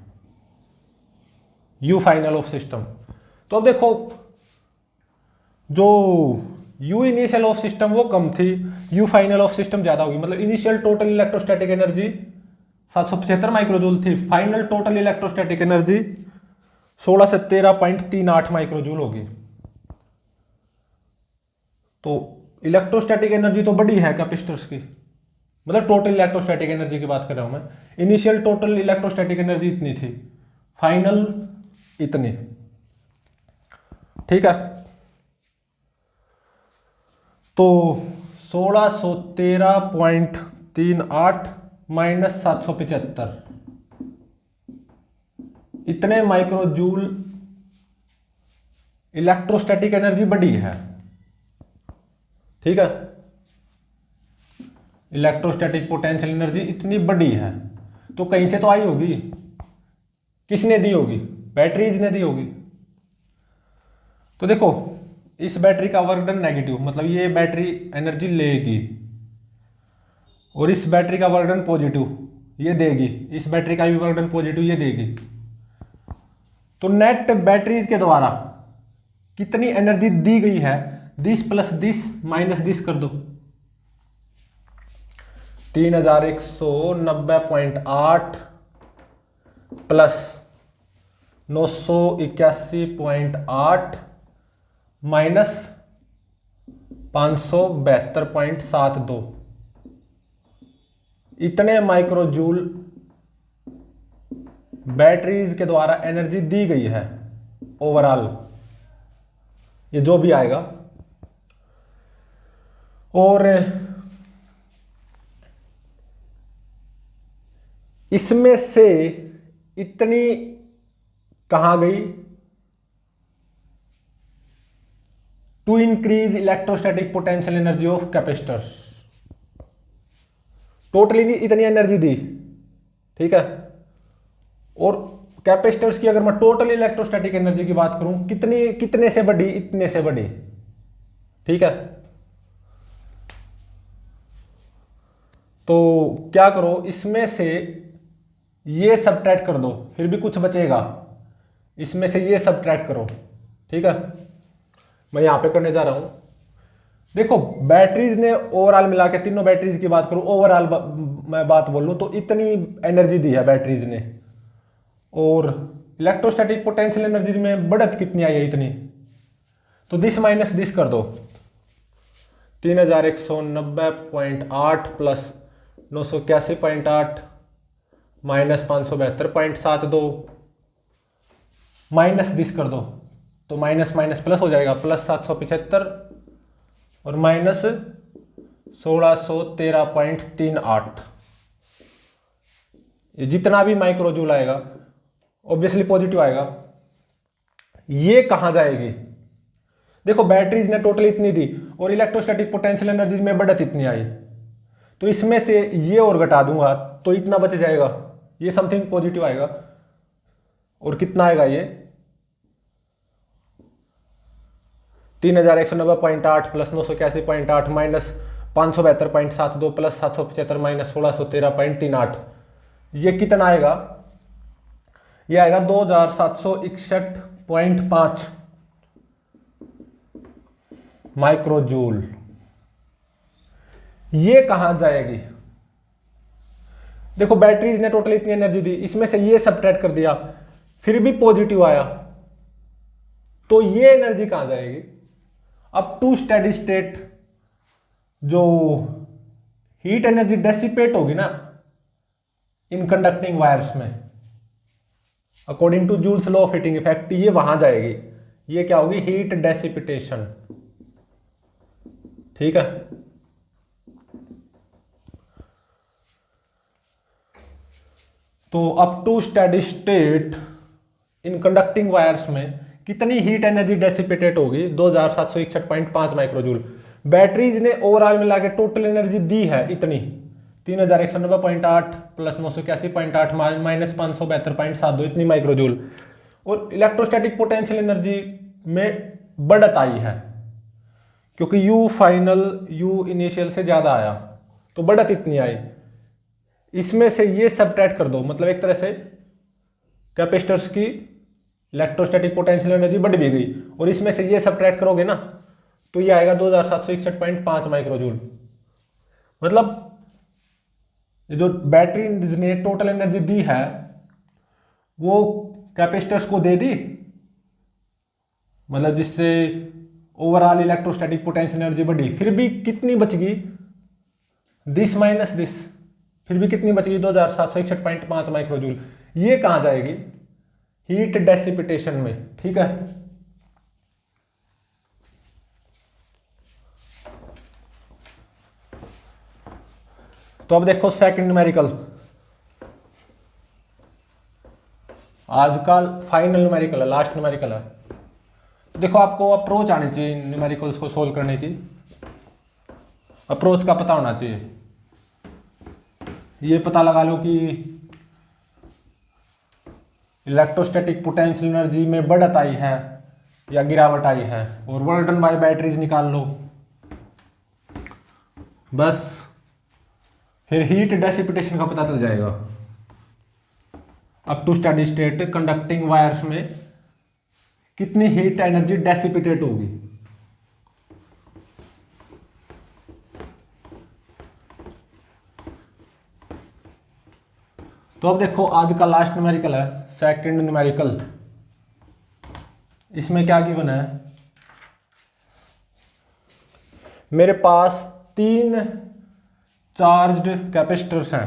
S1: you final of system. तो अब देखो जो यू इनिशियल ऑफ सिस्टम वो कम थी, यू फाइनल ऑफ सिस्टम ज्यादा होगी, मतलब initial total electrostatic energy 775 microjoule थी, final total electrostatic energy 1613.38 microjoule होगी। तो इलेक्ट्रोस्टैटिक एनर्जी तो बड़ी है कैपेसिटर्स की, मतलब टोटल इलेक्ट्रोस्टैटिक एनर्जी की बात कर रहा हूं मैं, इनिशियल टोटल इलेक्ट्रोस्टैटिक एनर्जी इतनी थी, फाइनल इतनी, ठीक है। तो 1613.38 माइनस 775 इतने माइक्रोजूल इलेक्ट्रोस्टैटिक एनर्जी बड़ी है, ठीक है। इलेक्ट्रोस्टैटिक पोटेंशियल एनर्जी इतनी बड़ी है, तो कहीं से तो आई होगी, किसने दी होगी, बैटरीज ने दी होगी। तो देखो इस बैटरी का वर्क डन नेगेटिव, मतलब ये बैटरी एनर्जी लेगी, और इस बैटरी का वर्क डन पॉजिटिव, ये देगी, इस बैटरी का भी वर्क डन पॉजिटिव, ये देगी। तो नेट बैटरीज के द्वारा कितनी एनर्जी दी गई है, this plus this minus this कर दो, 3190.8 प्लस 981.8 माइनस 572.72 इतने माइक्रोजूल बैटरीज के द्वारा एनर्जी दी गई है ओवरऑल, ये जो भी आएगा। और इसमें से इतनी कहां गई, to increase electrostatic potential energy of capacitors, totally इतनी एनर्जी दी, ठीक है। और कैपेसिटर्स की अगर मैं टोटल इलेक्ट्रोस्टैटिक एनर्जी की बात करूं, कितने से बड़ी, इतने से बड़ी, ठीक है। तो क्या करो, इसमें से ये सब्ट्रैक्ट कर दो, फिर भी कुछ बचेगा, इसमें से ये सब्ट्रैक्ट करो, ठीक है। मैं यहां पे करने जा रहा हूं। देखो बैटरीज ने ओवरऑल मिला के, तीनों बैटरीज की बात करूं ओवरऑल मैं बात बोल लूं तो इतनी एनर्जी दी है बैटरीज ने, और इलेक्ट्रोस्टैटिक पोटेंशियल एनर्जी में बढ़त कितनी आई है, इतनी। तो दिस माइनस दिस कर दो, 3190.8 प्लस 981.8 माइनस 572.72 माइनस दिस कर दो, तो माइनस माइनस प्लस हो जाएगा, प्लस 775 और माइनस 1613.38। ये जितना भी माइक्रोजूल आएगा ऑब्वियसली पॉजिटिव आएगा। ये कहां जाएगी, देखो बैटरीज ने टोटल इतनी दी और इलेक्ट्रोस्टैटिक पोटेंशियल एनर्जी में बढ़त इतनी आई, तो इसमें से ये और घटा दूंगा तो इतना बच जाएगा, ये समथिंग पॉजिटिव आएगा। और कितना आएगा ये 3190.8 प्लस 981.8 माइनस 572.72 प्लस 775 माइनस 1613.38, ये कितना आएगा? ये आएगा 2761.5 माइक्रोजूल। ये कहां जाएगी? देखो बैटरीज ने टोटल इतनी एनर्जी दी, इसमें से ये सबट्रैक्ट कर दिया, फिर भी पॉजिटिव आया, तो ये एनर्जी कहां जाएगी? अब टू स्टेडी स्टेट जो हीट एनर्जी डेसिपेट होगी ना इन कंडक्टिंग वायर्स में, according to Joule's law of heating effect, ये वहां जाएगी। ये क्या होगी? Heat dissipation. ठीक है, तो up to steady state in conducting wires में कितनी हीट एनर्जी डेसिपेटेड होगी? 2761.5 माइक्रोजूल। बैटरीज ने ओवरऑल मिला के टोटल एनर्जी दी है इतनी, 3190.8 प्लस 981.8 माइनस 572.72, इतनी माइक्रोजूल। और इलेक्ट्रोस्टैटिक पोटेंशियल एनर्जी में बढ़त आई है, क्योंकि यू फाइनल यू इनिशियल से ज्यादा आया, तो बढ़त इतनी आई। इसमें से ये सबट्रैक्ट कर दो, मतलब एक तरह से कैपेसिटर्स की इलेक्ट्रोस्टैटिक पोटेंशियल एनर्जी बढ़ भी गई, और इसमें से ये सबट्रैक्ट करोगे ना तो ये आएगा 2761.5 माइक्रोजूल। मतलब ये जो बैटरी ने टोटल एनर्जी दी है वो कैपेसिटर्स को दे दी, मतलब जिससे ओवरऑल इलेक्ट्रोस्टैटिक पोटेंशियल एनर्जी बढ़ी, फिर भी कितनी बच गई? दिस माइनस दिस, फिर भी कितनी बच गई? 2761.5 माइक्रोजूल। ये कहां जाएगी? हीट डेसिपिटेशन में। ठीक है, तो अब देखो सेकंड न्यूमेरिकल, आज का फाइनल न्यूमेरिकल है, लास्ट न्यूमेरिकल है। देखो आपको अप्रोच आनी चाहिए न्यूमेरिकल्स को सोल्व करने की, अप्रोच का पता होना चाहिए। ये पता लगा लो कि इलेक्ट्रोस्टैटिक पोटेंशियल एनर्जी में बढ़त आई है या गिरावट आई है, और वर्क डन बाय बैटरीज निकाल लो बस, फिर हीट डेसिपिटेशन का पता चल जाएगा। Up to steady state conducting wires में कितनी हीट एनर्जी डेसिपिटेट होगी। तो अब देखो आज का लास्ट न्यूमेरिकल है, सेकंड न्यूमेरिकल। इसमें क्या गिवन है? मेरे पास 3 चार्ज्ड कैपेसिटर्स हैं।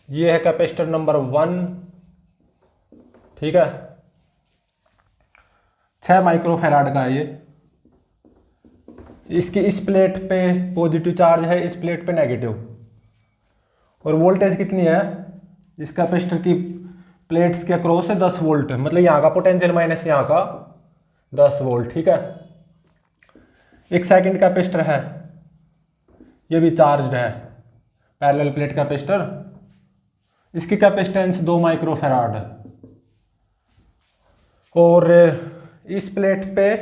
S1: ये है कैपेसिटर नंबर 1, ठीक है, 6 माइक्रोफैराड का है ये। इसकी इस प्लेट पे पॉजिटिव चार्ज है, इस प्लेट पे नेगेटिव, और वोल्टेज कितनी है? इस कैपेसिटर की प्लेट्स के अक्रॉस है 10 वोल्ट, मतलब यहाँ का पोटेंशियल माइनस यहाँ का 10 वोल्ट। ठीक है, एक सेकंड कैपेसिटर है, ये भी चार्ज्ड है, पैरेलल प्लेट कैपेसिटर। इसकी कैपेसिटेंस 2 माइक्रोफैराड है, और इस प्लेट पे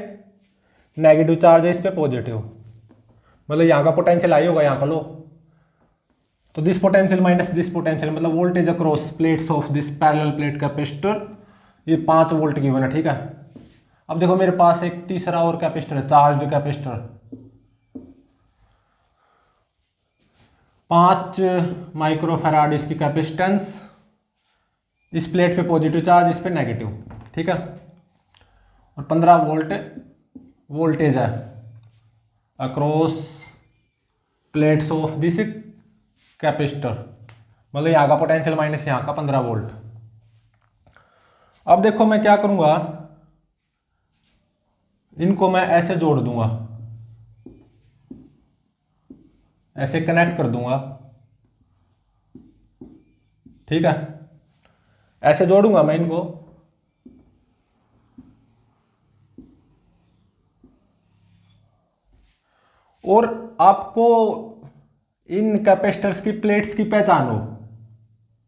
S1: नेगेटिव चार्ज है, इस पे पॉजिटिव, मतलब यहाँ का पोटेंशियल हाई होगा, यहाँ का लो। तो this potential minus this potential, मतलब voltage across plates of this parallel plate capacitor, ये 5 वोल्ट गिवन है। ठीक है, अब देखो मेरे पास एक तीसरा और कैपेसिटर है, चार्ज्ड कैपेसिटर, 5 माइक्रोफैराड इसकी कैपेसिटेंस, इस प्लेट पे पॉजिटिव चार्ज, इस पे नेगेटिव। ठीक है, और 15 वोल्ट वोल्टेज है across plates of this capacitor, मतलब यहाँ का पोटेंशियल माइनस यहाँ का 15 वोल्ट। अब देखो मैं क्या करूंगा, इनको मैं ऐसे जोड़ दूंगा, ऐसे कनेक्ट कर दूंगा। ठीक है, ऐसे जोड़ूंगा मैं इनको, और आपको इन कैपेसिटर्स की प्लेट्स की पहचान हो,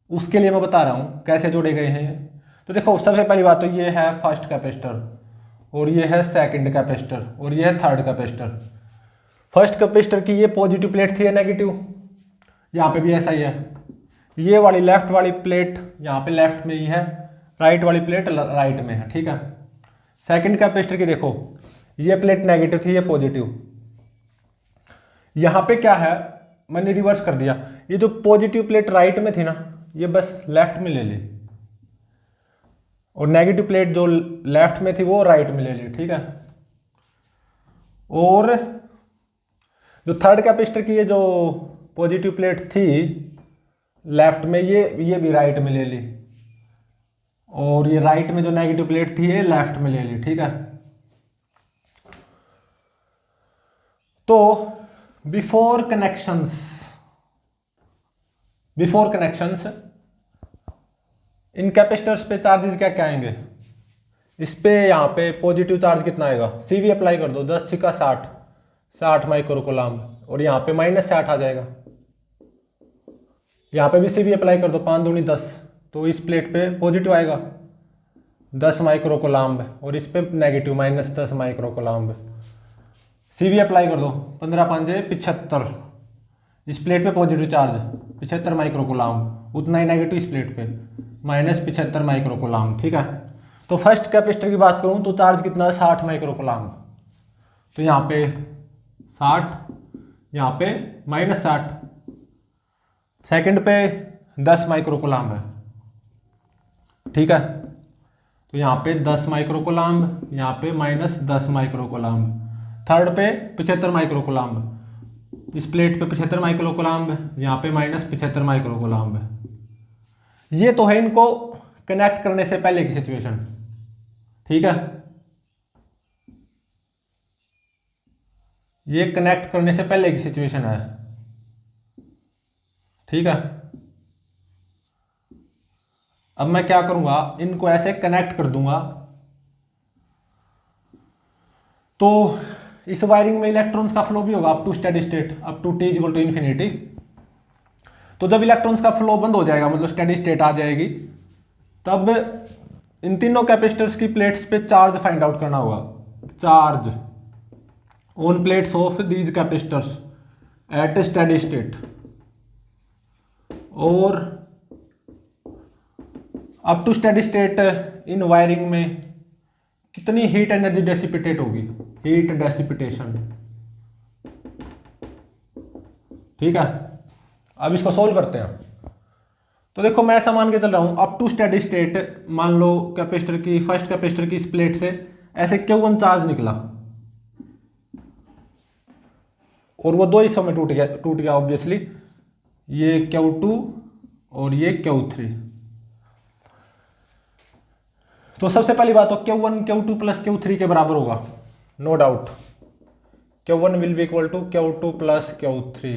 S1: उसके लिए मैं बता रहा हूं कैसे जोड़े गए हैं। तो देखो सबसे पहली बात तो ये है फर्स्ट कैपेसिटर, और ये है सेकंड कैपेसिटर, और ये है थर्ड कैपेसिटर। फर्स्ट कैपेसिटर की ये पॉजिटिव प्लेट थी या नेगेटिव, यहाँ पे भी ऐसा ही है। ये वाली लेफ्ट वाली प्लेट यहाँ पे लेफ्ट में ही है, राइट वाली प्लेट राइट में है, ठीक है। सेकंड कैपेसिटर की देखो, ये प्लेट नेगेटिव थी, ये पॉजिटिव। यहाँ पे क्या है, मैंने रिवर्स कर दिया, ये जो पॉजिटिव प्लेट राइट में थी ना, ये बस लेफ्ट में ले ली, और नेगेटिव प्लेट जो लेफ्ट में थी वो राइट में ले ली, ठीक है। और जो थर्ड कैपेसिटर की ये जो पॉजिटिव प्लेट थी लेफ्ट में, ये भी राइट में ले ली, और ये राइट में जो नेगेटिव प्लेट थी ये लेफ्ट में ले ली, ठीक है। तो बिफोर कनेक्शंस इन कैपेसिटर्स पे चार्जेस क्या क्या आएंगे, इस पे यहाँ पे पॉजिटिव चार्ज कितना आएगा, CV अप्लाई कर दो, 10 × 60 माइक्रो कूलम्ब, और यहाँ पे -60 आ जाएगा। यहाँ पे भी CV अप्लाई कर दो, 5 दूनी 10, तो इस प्लेट पे पॉजिटिव आएगा 10 माइक्रो कूलम्ब, और इस पे negative -10 micro coulomb. CV apply कर दो, 15 × 5 = 75, इस प्लेट पे पॉजिटिव चार्ज 75 माइक्रो कूलम्ब, उतना ही नेगेटिव इस प्लेट पे -75 माइक्रो कूलम्ब, ठीक है। तो फर्स्ट कैपेसिटर की बात करूं तो चार्ज कितना है, 60 माइक्रो कूलम्ब, तो यहाँ पे 60, यहाँ पे -60, सेकंड पे 10 माइक्रो कूलम्ब है, ठीक है। तो यहाँ पे 10 माइक्रो कूलम्ब, यहाँ पे -10 माइक्रो कूलम्ब, थर्ड पे 75 माइक्रो कूलम्ब, इस प्लेट पे 75 माइक्रो कूलम्ब, यहाँ पे -75 माइक्रो कूलम्ब। ये तो है इनको कनेक्ट करने से पहले की सिचुएशन, ठीक है। ये कनेक्ट करने से पहले की सिचुएशन है, ठीक है। अब मैं क्या करूंगा, इनको ऐसे कनेक्ट कर दूंगा, तो इस वायरिंग में इलेक्ट्रॉन्स का फ्लो भी होगा up to steady state, up to T = infinity. तो जब इलेक्ट्रॉन्स का फ्लो बंद हो जाएगा, मतलब स्टेडी स्टेट आ जाएगी, तब इन तीनों कैपेसिटर्स की प्लेट्स पे चार्ज फाइंड आउट करना होगा, charge on plates of these capacitors at steady state, और up to steady state in wiring में कितनी हीट एनर्जी डेसिपिटेट होगी, हीट डेसिपिटेशन, ठीक है। अब इसको सोल्व करते हैं। तो देखो मैं ऐसा मान के चल रहा हूं, अप टू स्टेडी स्टेट मान लो कैपेसिटर की, फर्स्ट कैपेसिटर की इस प्लेट से ऐसे Q1 चार्ज निकला, और वो दो हिस्सों में टूट गया ऑब्वियसली, ये Q2 और ये Q3। तो सबसे पहली बात, तो Q1 Q2 + Q3 के बराबर होगा, no doubt. Q1 will be equal to Q2 + Q3,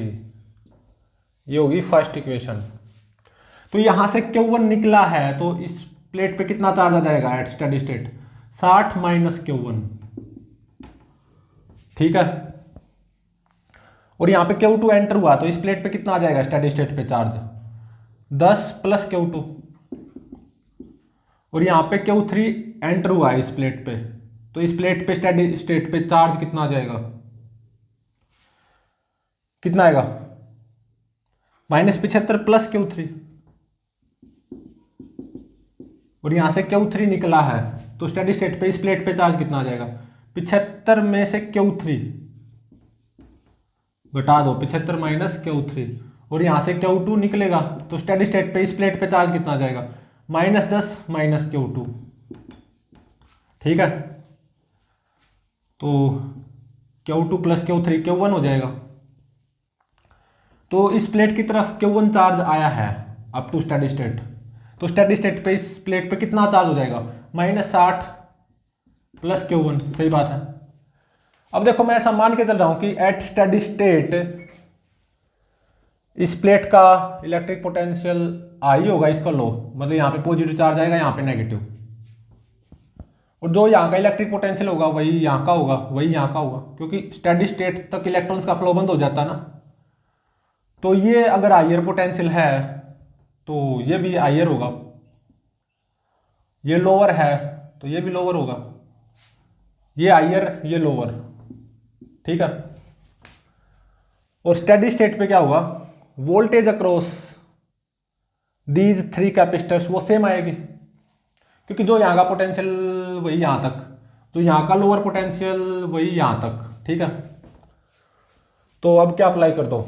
S1: ये होगी फर्स्ट इक्वेशन। तो यहां से Q1 निकला है, तो इस प्लेट पे कितना चार्ज आ जाएगा एट स्टेडी स्टेट, 60 - Q1, ठीक है। और यहां पे Q2 एंटर हुआ, तो इस प्लेट पे कितना आ जाएगा स्टेडी स्टेट पे चार्ज, 10 + Q2, और यहां पे Q3 एंटर हुआ है इस प्लेट पे, तो इस प्लेट पे स्टेडी स्टेट पे चार्ज कितना आ जाएगा, कितना आएगा, -75 + Q3, और यहां से Q3 निकला है, तो स्टेडी स्टेट पे इस प्लेट पे चार्ज कितना आ जाएगा, 75 में से Q3 घटा दो, 75 - Q3, और यहां से Q2 निकलेगा, तो स्टेडी स्टेट पे इस प्लेट पे चार्ज कितना आ जाएगा, -10 - Q2, ठीक है। तो Q2 + Q3 Q1 हो जाएगा। तो इस प्लेट की तरफ Q1 चार्ज आया है अप टू स्टेडी स्टेट, तो स्टेडी स्टेट पे इस प्लेट पे कितना चार्ज हो जाएगा, -60 + Q1, सही बात है। अब देखो मैं ऐसा मान के चल रहा हूं कि एट स्टेडी स्टेट इस प्लेट का इलेक्ट्रिक पोटेंशियल आई होगा, इसका लो, मतलब यहाँ पे पॉजिटिव चार्ज आएगा, यहाँ पे नेगेटिव, और जो यहाँ का इलेक्ट्रिक पोटेंशियल होगा वही यहाँ का होगा, वही यहाँ का होगा, क्योंकि स्टेडी स्टेट तक इलेक्ट्रॉन्स का फ्लो बंद हो जाता है ना। तो ये अगर हायर पोटेंशियल है तो ये भी हायर होगा, ये लोअर है तो ये भी लोअर होगा, ये हायर ये लोअर, ठीक है। और स्टेडी स्टेट पे क्या होगा, voltage across these three capacitors वो सेम आएगी, क्योंकि जो यहाँ का पोटेंशियल वही यहाँ तक, जो यहाँ का लोअर पोटेंशियल वही यहाँ तक। ठीक है, तो अब क्या अप्लाई कर दो,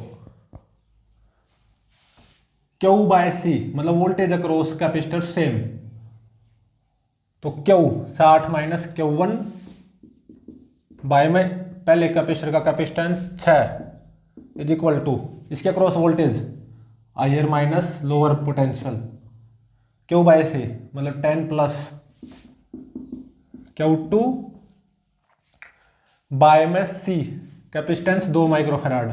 S1: Q बाय C मतलब वोल्टेज अक्रॉस कैपेसिटर सेम, तो Q 60 माइनस Q1 बाय में पहले कैपेसिटर का कैपेसिटेंस 6 इज इक्वल टू इसके across voltage higher minus lower potential Q by C मतलब 10 प्लस Q2 बाय में C capacitance 2 microfarad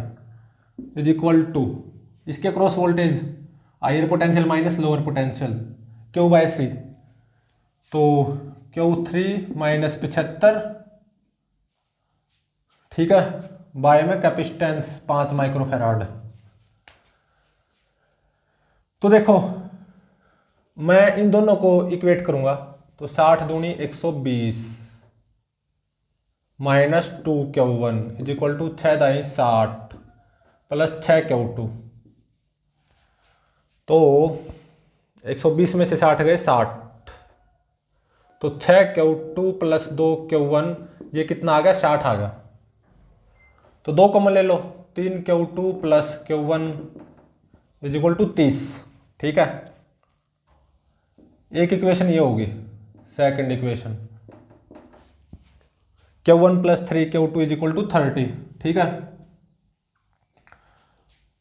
S1: is equal to इसके cross voltage higher potential minus lower potential Q by C, तो Q3 minus 75, ठीक है, bye में capacitance 5 microfarad. तो देखो मैं इन दोनों को इक्वेट करूंगा, तो 60 दूनी 120 minus 2 Q1 is equal to 6 दाई 60 प्लस 6 Q2, तो 120 में से 60 गए 60, तो 6 Q2 प्लस 2 Q1 ये कितना आ गया, 60 आ गया। तो 2 कॉमन ले लो, 3 Q2 plus Q1 is equal to 30। ठीक है, एक इक्वेशन ये होगी, second equation Q1 plus 3 Q2 is equal to 30। ठीक है,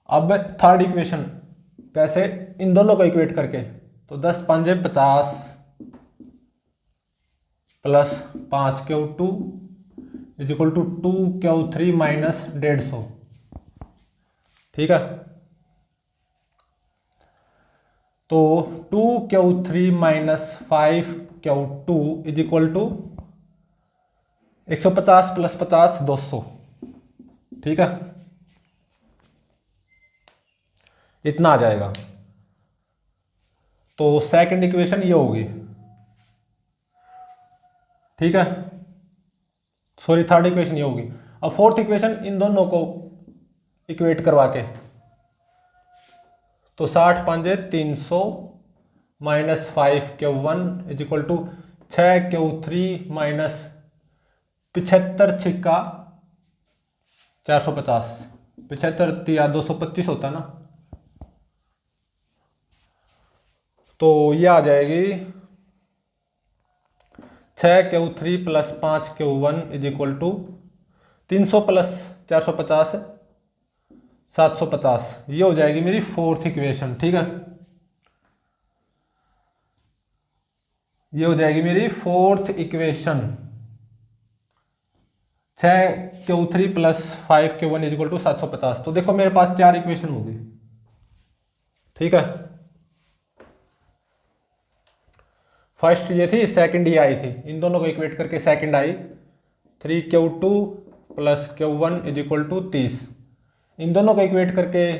S1: अब थर्ड इक्वेशन कैसे, इन दोनों को इक्वेट करके, तो 10 पंजे 50 plus 5 Q2 is equal to 2 Q3 minus 150। ठीक है, तो 2 Q3 minus 5 Q2 is equal to 150 plus 50 200। ठीक है, इतना आ जाएगा। तो सेकंड इक्वेशन ये होगी। ठीक है, सॉरी थर्ड इक्वेशन ये होगी। अब फोर्थ इक्वेशन इन दोनों को इक्वेट करवा के, तो 60 पंजे 300 minus 5 Q1 is equal to 6 Q3 minus 75 छिक्का 450, 75 या 225 होता ना, तो ये आ जाएगी 6 Q3 plus 5 Q1 is equal to 300 plus 450 750। ये हो जाएगी मेरी फोर्थ इक्वेशन। ठीक है, ये हो जाएगी मेरी fourth equation, 6 Q3 plus 5 Q1 is equal to 750। तो देखो मेरे पास 4 इक्वेशन होगी। ठीक है, फर्स्ट ये थी, सेकंड ये आई थी, इन दोनों को इक्वेट करके सेकंड आई 3 Q2 plus Q1 is equal to 30। इन दोनों को इक्वेट करके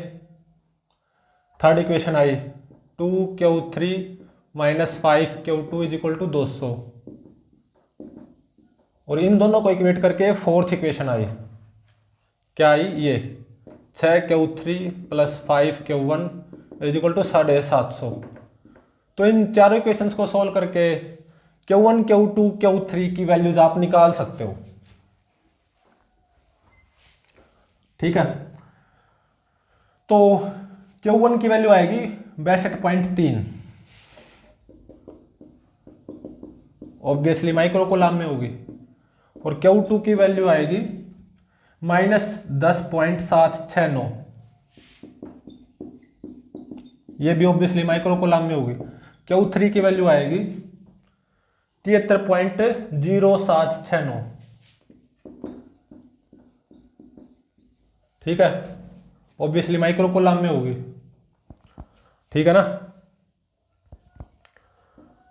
S1: थर्ड इक्वेशन आई 2 Q3 minus 5 Q2 is equal to 200। और इन दोनों को इक्वेट करके फोर्थ इक्वेशन आई, क्या आई, ये 6 Q3 plus 5 Q1 is equal to 750। तो इन चारों इक्वेशंस को सॉल्व करके Q1 Q2 Q3 की वैल्यूज आप निकाल सकते हो। ठीक है, तो Q1 की वैल्यू आएगी 62.3, ऑब्वियसली माइक्रो कूलम में होगी, और Q2 की वैल्यू आएगी -10.769, ये भी ऑब्वियसली माइक्रो कूलम में होगी। Q3 की वैल्यू आएगी 73.0769। ठीक है, ऑब्वियसली माइक्रो कूलम में होगी। ठीक है ना,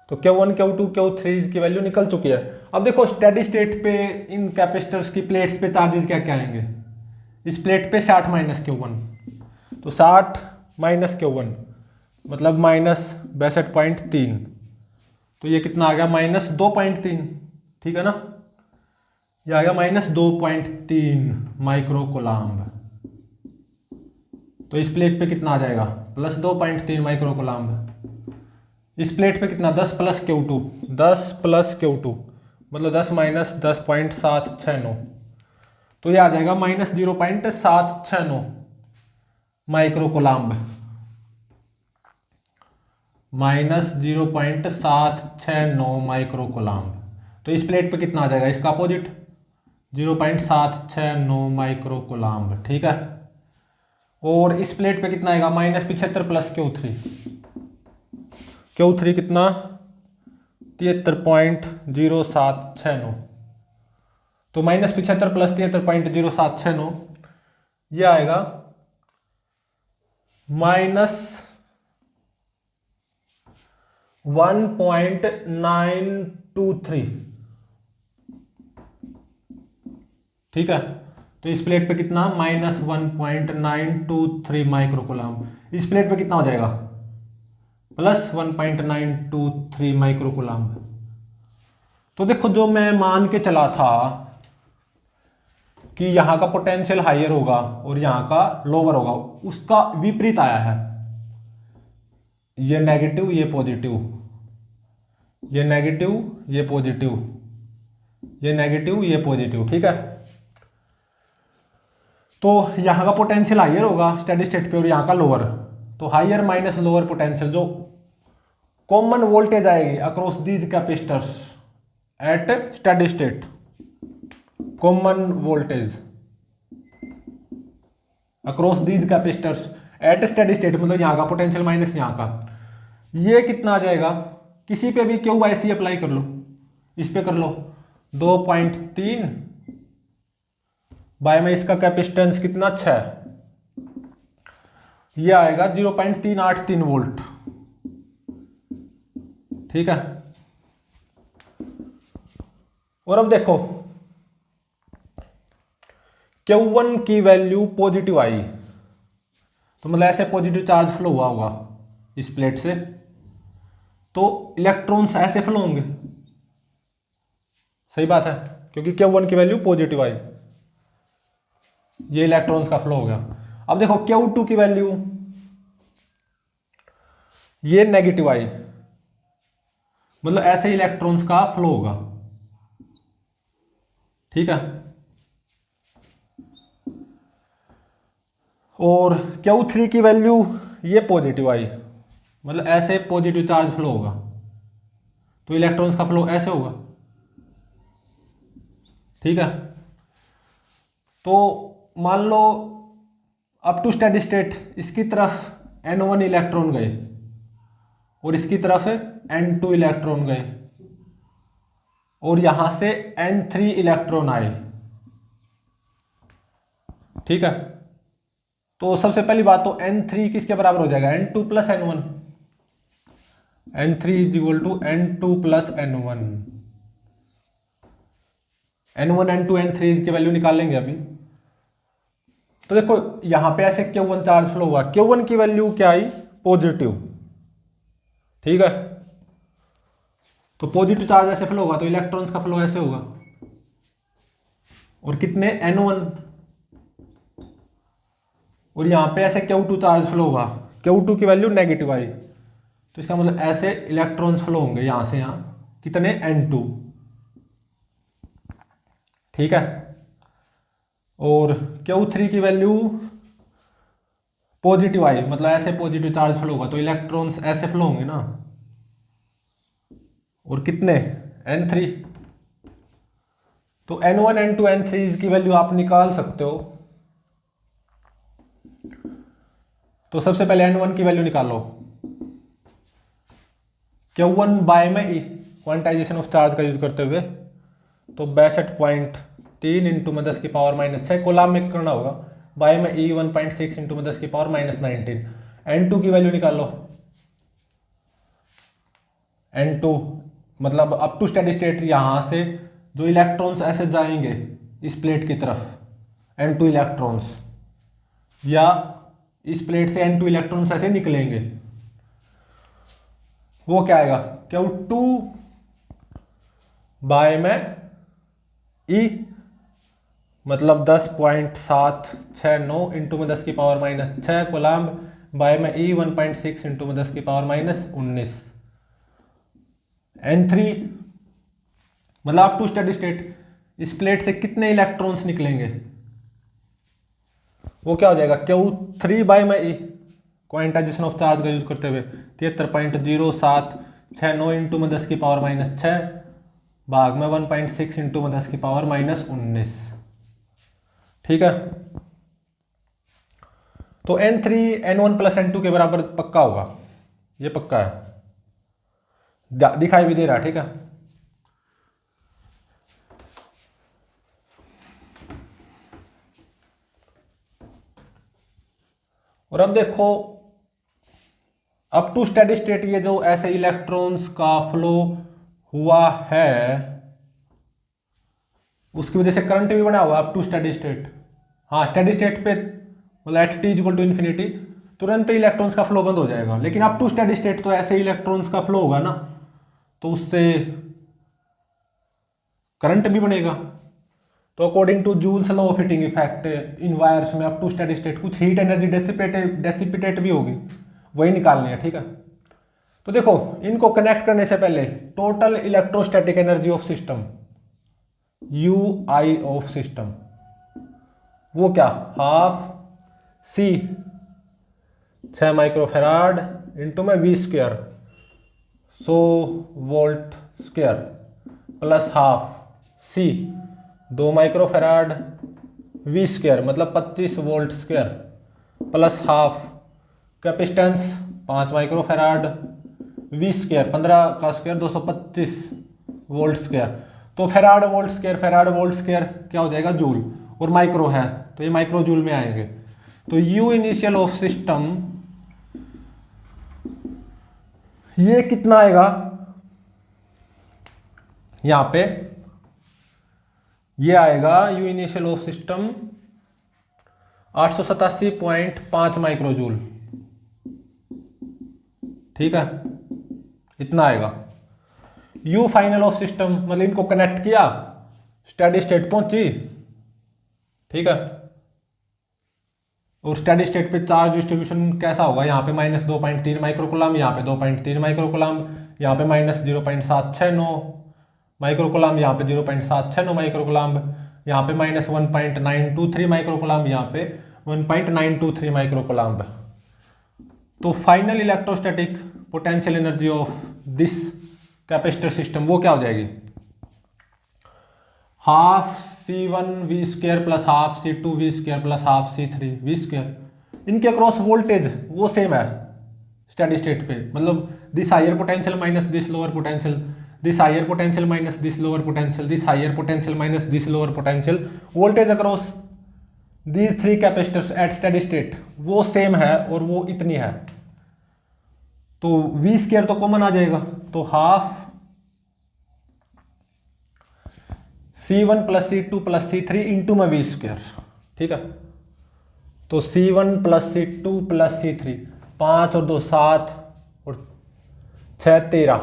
S1: तो Q1 Q2 Q3 की वैल्यू निकल चुकी है। अब देखो स्टेडी स्टेट पे इन कैपेसिटर्स की प्लेट्स पे चार्जेस क्या क्या आएंगे। इस प्लेट पे 60 माइनस Q1, तो 60 माइनस Q1 मतलब -62.3, तो ये कितना आ गया, -2.3। ठीक है ना, ये आ गया -2.3 माइक्रो कूलम्ब। तो इस प्लेट पे कितना आ जाएगा प्लस 2.3 माइक्रो कूलम्ब। इस प्लेट पे कितना 10 प्लस Q2, 10 प्लस Q2 मतलब 10 माइनस 10.769, तो ये आ जाएगा minus 0.769 micro coulomb, minus 0.769 micro coulomb. तो इस प्लेट पे कितना आ जाएगा इसका अपोजिट 0.769 माइक्रो कूलम्ब, ठीक है। और इस प्लेट पे कितना आएगा माइनस 75 प्लस Q3, Q3 कितना 73.0769, तो माइनस 75 प्लस 73.0769 ये आएगा माइनस 1.923, ठीक है। तो इस प्लेट पे कितना माइनस 1.923 माइक्रो कूलम्ब, इस प्लेट पे कितना हो जाएगा प्लस 1.923 माइक्रो कूलम्ब। तो देखो जो मैं मान के चला था कि यहां का पोटेंशियल हायर होगा और यहां का लोअर होगा, उसका विपरीत आया है। ये नेगेटिव ये पॉजिटिव, ये नेगेटिव ये पॉजिटिव, ये नेगेटिव ये पॉजिटिव, ठीक है। तो यहां का पोटेंशियल हायर होगा स्टेडी स्टेट पे और यहां का लोअर, तो हायर माइनस लोअर पोटेंशियल, जो कॉमन वोल्टेज आएगी across these capacitors at steady state, common voltage across these capacitors at steady state, मतलब यहां का पोटेंशियल माइनस यहां का, ये कितना आ जाएगा, किसी पे भी क्यू बाई सी अप्लाई कर लो, इस पे कर लो 2.3 बाय में इसका कैपेसिटेंस कितना 6, ये आएगा 0.383 वोल्ट, ठीक है। और अब देखो Q1 की वैल्यू पॉजिटिव आई, तो मतलब ऐसे पॉजिटिव चार्ज फ्लो हुआ होगा इस प्लेट से, तो इलेक्ट्रॉन्स ऐसे फ्लो होंगे, सही बात है, क्योंकि Q1 की वैल्यू पॉजिटिव आई, ये इलेक्ट्रॉन्स का फ्लो हो गया। अब देखो Q2 की वैल्यू ये नेगेटिव आई, मतलब ऐसे इलेक्ट्रॉन्स का फ्लो होगा, ठीक है। और Q3 की वैल्यू ये पॉजिटिव आई, मतलब ऐसे पॉजिटिव चार्ज फ्लो होगा, तो इलेक्ट्रॉन्स का फ्लो ऐसे होगा, ठीक है। तो मान लो अप टू स्टेडी स्टेट इसकी तरफ N1 इलेक्ट्रॉन गए और इसकी तरफ N2 इलेक्ट्रॉन गए और यहां से N3 इलेक्ट्रॉन आए, ठीक है। तो सबसे पहली बात तो N3 किसके बराबर हो जाएगा N2 plus N1, N3 is equal to N2 plus N1, N1 N2 N3 की वैल्यू निकाल लेंगे अभी। तो देखो यहां पे ऐसे Q1 चार्ज फ्लो हुआ, Q1 की वैल्यू क्या आई पॉजिटिव, ठीक है। तो पॉजिटिव चार्ज ऐसे फ्लो होगा तो इलेक्ट्रॉन्स का फ्लो ऐसे होगा, और कितने N1, और यहां पे ऐसे Q2 चार्ज फ्लो होगा, Q2 की वैल्यू नेगेटिव आई, तो इसका मतलब ऐसे इलेक्ट्रॉन्स फ्लो होंगे यहां से यहां, कितने N2, ठीक है। और Q3 की वैल्यू पॉजिटिव आई, मतलब ऐसे पॉजिटिव चार्ज फ्लो होगा तो इलेक्ट्रॉन्स ऐसे फ्लो होंगे ना, और कितने N3, तो N1 N2 N3 की वैल्यू आप निकाल सकते हो। तो सबसे पहले N1 की वैल्यू निकालो, Q1 बाय में ई क्वांटाइजेशन ऑफ चार्ज का यूज करते हुए, तो 62.3 इंटू में 10 की पावर माइनस 6 कोलाम में करना होगा, बाय में ई 1.6 इंटू में 10 की पावर माइनस 19। N2 की वैल्यू निकालो, N2 मतलब अप टू स्टेडी स्टेट यहां से जो इलेक्ट्रॉन्स ऐसे जाएंगे इस प्लेट की तरफ N2 इलेक्ट्रॉन्स, या इस प्लेट से N2 इलेक्ट्रॉन्स ऐसे निकलेंगे, वो क्या आएगा Q2 बाय में ई मतलब 10.769 इंटू में 10⁻⁻6 कोलम्ब बाय में ई 1.6 इंटू में 10⁻⁻19 N3 मतलब अप टू स्टेडी स्टेट इस प्लेट से कितने इलेक्ट्रॉन्स निकलेंगे, वो क्या हो जाएगा Q3 बाय में ई क्वांटाइजेशन ऑफ चार्ज का यूज करते हुए 73.0769 इंटू में 10⁻⁻6 भाग में 1.6 इंटू में 10⁻⁻19। ठीक है, तो N3 N1 प्लस N2 के बराबर पक्का होगा, ये पक्का है, दिखाई भी दे रहा है। ठीक है, और अब देखो अप टू स्टेडी स्टेट ये जो ऐसे इलेक्ट्रॉन्स का फ्लो हुआ है उसकी वजह से करंट भी बना हुआ अप टू स्टेडी स्टेट। हाँ, स्टेडी स्टेट पे मतलब at T equal to infinity तुरंत इलेक्ट्रॉन्स का फ्लो बंद हो जाएगा, लेकिन अप टू स्टेडी स्टेट तो ऐसे इलेक्ट्रॉन्स का फ्लो होगा ना, तो उससे करंट भी बनेगा। तो according to Joule's law of heating effect in wires में अप टू स्टेडी स्टेट कुछ हीट एनर्जी डेसिपिटेट भी होगी, वही निकालनी है। ठीक है, तो देखो इनको कनेक्ट करने से पहले total electrostatic energy of system U I of system वो क्या, हाफ सी 6 माइक्रोफेराड इंटू में V square 100 volt square plus half C 2 microfarad V square मतलब 25 volt square plus half capacitance 5 microfarad V square 15 का square 225 volt square. तो farad volt square क्या हो जाएगा, joule, और माइक्रो है तो ये माइक्रो जूल में आएंगे। तो यू इनिशियल ऑफ सिस्टम ये कितना आएगा, यहां पे ये आएगा यू इनिशियल ऑफ सिस्टम 887.5 माइक्रोजूल। ठीक है, इतना आएगा। यू फाइनल ऑफ सिस्टम मतलब इनको कनेक्ट किया, स्टेडी स्टेट पहुंची। ठीक है, और स्टेडी स्टेट पे चार्ज डिस्ट्रीब्यूशन कैसा होगा, यहाँ पे -2.3 माइक्रोकुलम, यहाँ पे 2.3 माइक्रोकुलम, यहाँ पे -0.769 माइक्रोकुलम, यहाँ पे 0.769 माइक्रोकुलम, यहाँ पे -1.923 माइक्रोकुलम, यहाँ पे 1.923 माइक्रोकुलम। तो final electrostatic potential energy of this capacitor system वो क्या हो जाएगी, half C1 V square plus half C2 V square plus half C3 V square. इनके अक्रॉस वोल्टेज वो सेम है स्टेडी स्टेट पे, मतलब this higher potential minus this lower potential, this higher potential minus this lower potential, this higher potential minus this lower potential, voltage across these three capacitors at steady state वो same है और वो इतनी है। तो we square तो common आ जाएगा, तो half C1 plus C2 plus C3 into में वी स्क्वायर। ठीक है, तो C1 plus C2 plus C3 5 और 2 7 और 6 13,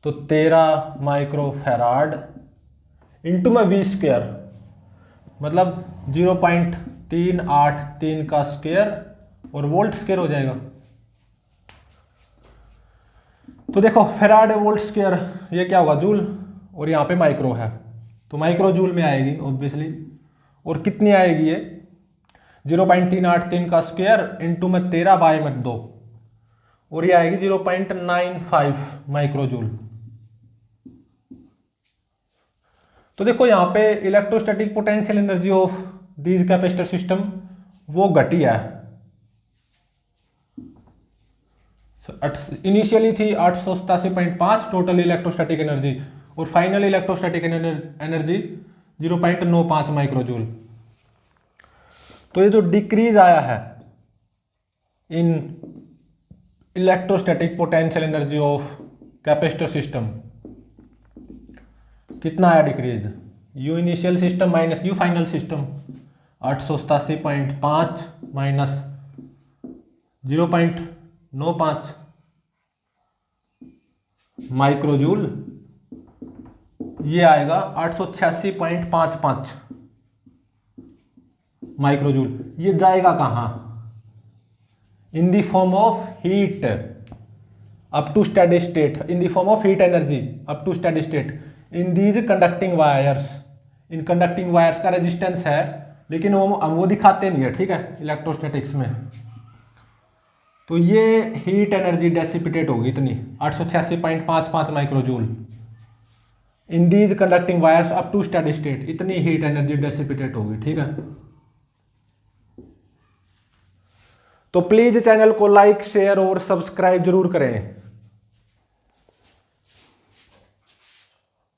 S1: तो 13 माइक्रोफेराड इंटू में वी स्क्वायर मतलब 0.383 का स्क्वायर और वोल्ट स्क्वायर हो जाएगा। तो देखो फेराड वोल्ट स्क्वायर ये क्या होगा, जूल, और यहाँ पे माइक्रो है तो माइक्रो जूल में आएगी ऑब्वियसली। और कितनी आएगी ये 0.383 का स्क्वायर इंटू में 13 बाय में 2, और ये आएगी 0.95 माइक्रो जूल। तो देखो यहाँ पे electrostatic potential energy of these capacitor system वो घटी है, इनिशियली थी 887.5 टोटल इलेक्ट्रोस्टैटिक एनर्जी और फाइनल इलेक्ट्रोस्टैटिक एनर्जी 0.95 माइक्रोजूल। तो ये जो डिक्रीज आया है in electrostatic potential energy of capacitor system, कितना आया decrease, U initial system minus U final system 887.5 minus 0.95 microjoule ये आएगा 886.55 माइक्रोजूल। ये जाएगा कहाँ? In the form of heat up to steady state, in the form of heat energy up to steady state in these conducting wires. इन conducting wires का resistance है, लेकिन वो दिखाते नहीं है, ठीक है, इलेक्ट्रोस्टैटिक्स में। तो ये हीट एनर्जी डेसिपिटेट होगी इतनी 886.55 microjoule in these conducting wires up to steady state, इतनी हीट एनर्जी डेसिपिटेट होगी, ठीक है। तो प्लीज चैनल को लाइक शेयर और सब्सक्राइब जरूर करें।